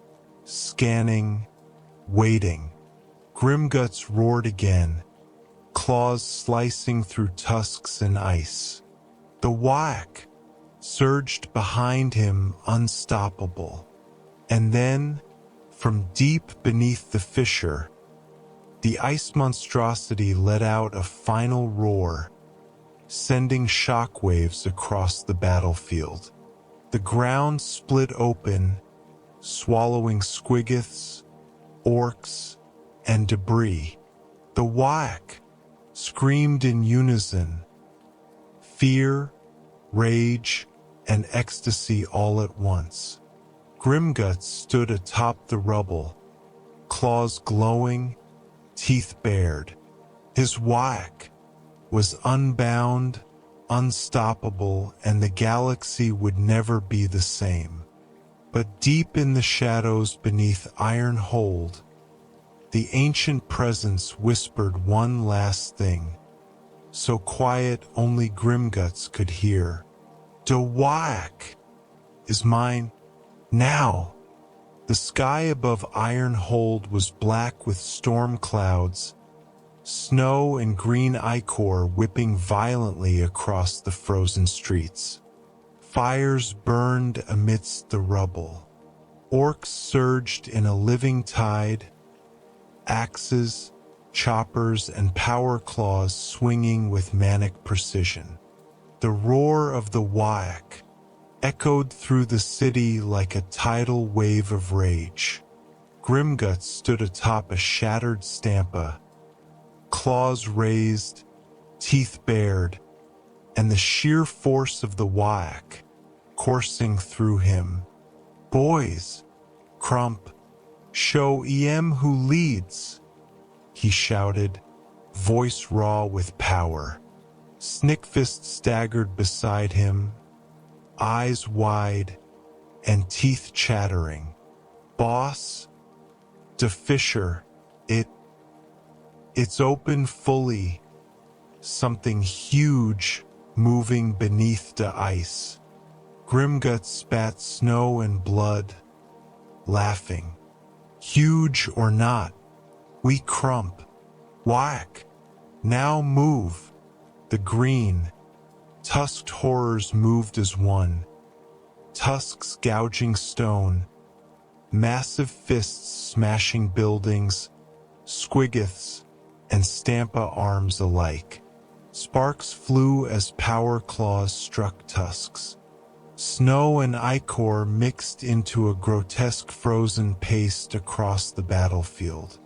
scanning, waiting. Grimgutz roared again, claws slicing through tusks and ice. The WAAAGH surged behind him, unstoppable. And then, from deep beneath the fissure, the ice monstrosity let out a final roar, sending shockwaves across the battlefield. The ground split open, swallowing squiggiths, orks, and debris. The WAAAGH screamed in unison, fear, rage, and ecstasy all at once. Grimgutz stood atop the rubble, claws glowing, teeth bared. His WAAAGH was unbound, unstoppable, and the galaxy would never be the same. But deep in the shadows beneath Ironhold, the ancient presence whispered one last thing, so quiet only Grimgutz could hear. "The WAAAGH is mine now." The sky above Ironhold was black with storm clouds, snow and green ichor whipping violently across the frozen streets. Fires burned amidst the rubble. Orks surged in a living tide, axes, choppers, and power claws swinging with manic precision. The roar of the WAAAGH echoed through the city like a tidal wave of rage. Grimgutz stood atop a shattered stampa, claws raised, teeth bared, and the sheer force of the WAAAGH coursing through him. "Boys, Krump, show EM who leads," he shouted, voice raw with power. Snickfist staggered beside him, eyes wide and teeth chattering. "Boss, de Fisher, it's open fully," something huge moving beneath the ice. Grimgutz spat snow and blood, laughing. "Huge or not, we Krump. Whack, now move." The green, tusked horrors moved as one, tusks gouging stone, massive fists smashing buildings, squiggoths and stampa arms alike. Sparks flew as power claws struck tusks. Snow and ichor mixed into a grotesque frozen paste across the battlefield.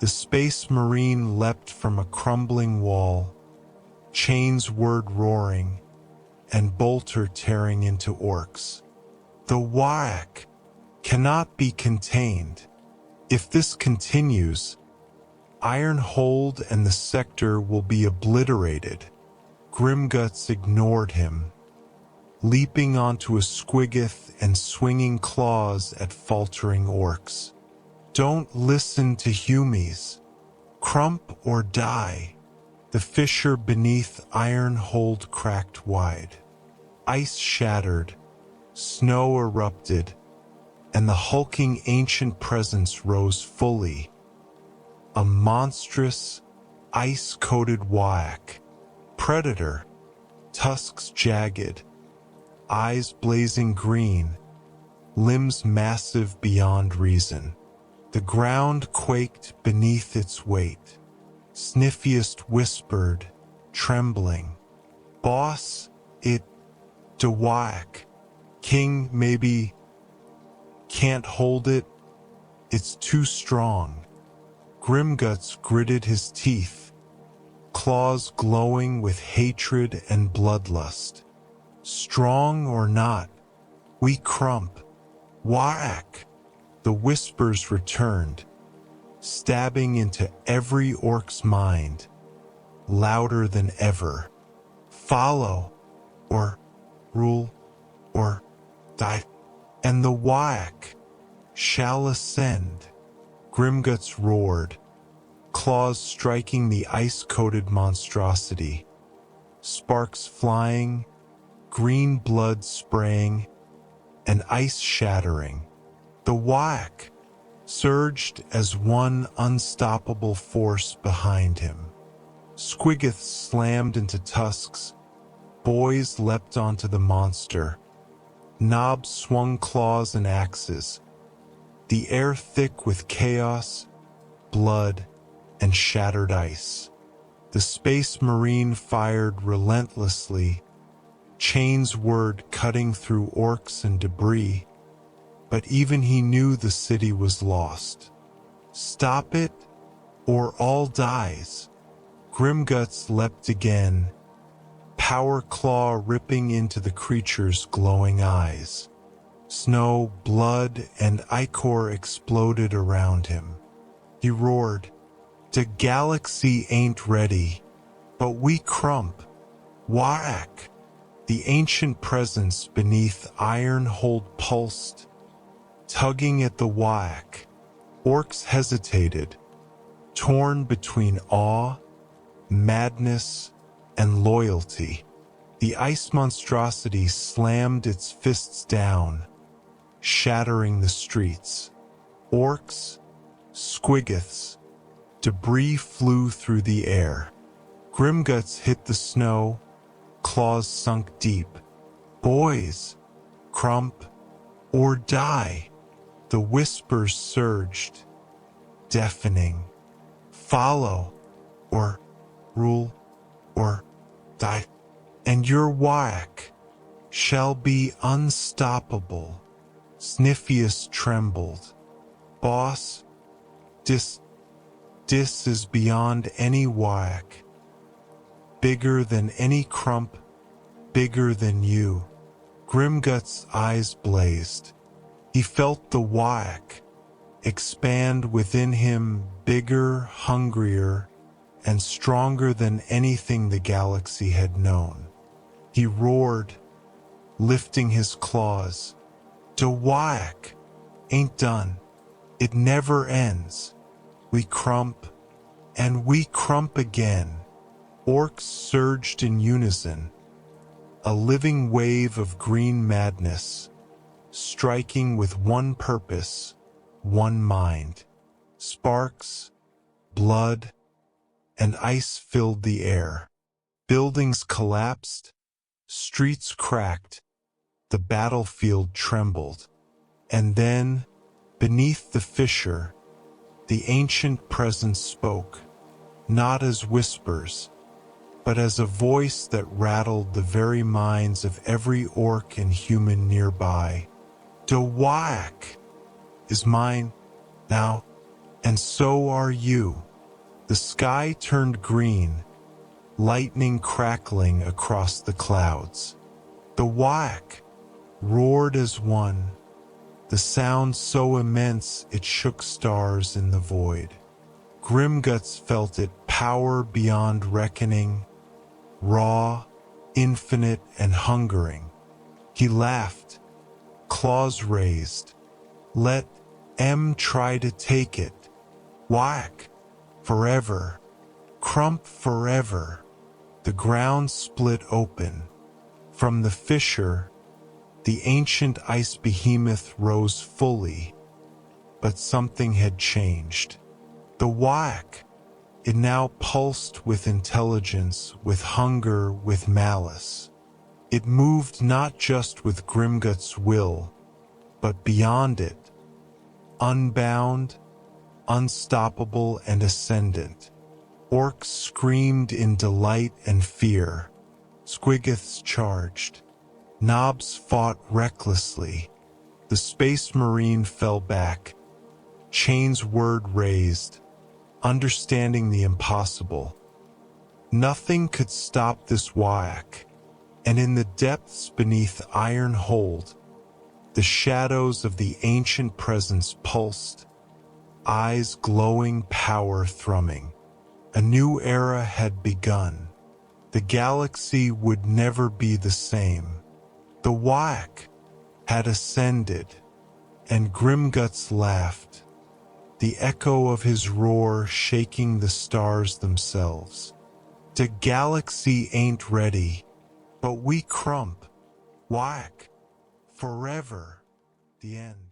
The Space Marine leapt from a crumbling wall, chains word roaring, and bolter tearing into Orks. The WAAAGH cannot be contained. If this continues, Ironhold and the sector will be obliterated. Grimgutz ignored him, leaping onto a squiggoth and swinging claws at faltering Orks. "Don't listen to humies. Krump or die." The fissure beneath Ironhold cracked wide. Ice shattered, snow erupted, and the hulking ancient presence rose fully. A monstrous, ice-coated WAAAGH. Predator, tusks jagged, eyes blazing green, limbs massive beyond reason. The ground quaked beneath its weight. Sniffiest whispered, trembling, "Boss, de WAAAGH. King maybe can't hold it. It's too strong." Grimgutz gritted his teeth, claws glowing with hatred and bloodlust. "Strong or not, we Krump. WAAAGH." The whispers returned, stabbing into every Ork's mind, louder than ever. "Follow, or rule, or die, and the WAAAGH shall ascend." Grimgutz roared, claws striking the ice-coated monstrosity. Sparks flying, green blood spraying, and ice shattering. The WAAAGH surged as one unstoppable force behind him. Squiggoths slammed into tusks. Boys leapt onto the monster. Knobs swung claws and axes. The air thick with chaos, blood, and shattered ice. The Space Marine fired relentlessly, chains word cutting through Orks and debris. But even he knew the city was lost. "Stop it, or all dies." Grimgutz leapt again, power claw ripping into the creature's glowing eyes. Snow, blood, and ichor exploded around him. He roared, "The galaxy ain't ready, but we Krump. WAAAGH." The ancient presence beneath Ironhold pulsed, tugging at the WAAAGH. Orks hesitated, torn between awe, madness, and loyalty. The ice monstrosity slammed its fists down, shattering the streets. Orks, squiggoths, Debris flew through the air. Grimgutz hit the snow, claws sunk deep. Boys, Krump, or die. The whispers surged, deafening. Follow, or rule, or die. And your WAAAGH shall be unstoppable. Sniffius trembled. Boss, dis is beyond any WAAAGH. Bigger than any Krump, bigger than you. Grimgutz's eyes blazed. He felt the WAAAGH expand within him, bigger, hungrier, and stronger than anything the galaxy had known. He roared, lifting his claws. "The WAAAGH ain't done. It never ends. We Krump, and we Krump again." Orks surged in unison, a living wave of green madness, striking with one purpose, one mind. Sparks, blood, and ice filled the air. Buildings collapsed, streets cracked, the battlefield trembled. And then, beneath the fissure, the ancient presence spoke, not as whispers, but as a voice that rattled the very minds of every orc and human nearby. "The WAAAGH is mine now, and so are you." The sky turned green, lightning crackling across the clouds. The WAAAGH roared as one, the sound so immense it shook stars in the void. Grimgutz felt it, power beyond reckoning, raw, infinite, and hungering. He laughed, claws raised. "Let M try to take it. WAAAGH, forever. Krump forever." The ground split open. From the fissure, the ancient ice behemoth rose fully, but something had changed. The WAAAGH, it now pulsed with intelligence, with hunger, with malice. It moved not just with Grimgutz's will, but beyond it, unbound, unstoppable, and ascendant. Orks screamed in delight and fear. Squiggoths charged. Knobs fought recklessly. The Space Marine fell back. Chain's word raised, understanding the impossible. Nothing could stop this WAAAGH, and in the depths beneath Ironhold, the shadows of the ancient presence pulsed, eyes glowing, power thrumming. A new era had begun. The galaxy would never be the same. The WAAAGH had ascended, and Grimgutz laughed, the echo of his roar shaking the stars themselves. "The galaxy ain't ready, but we Krump. WAAAGH, forever." The end.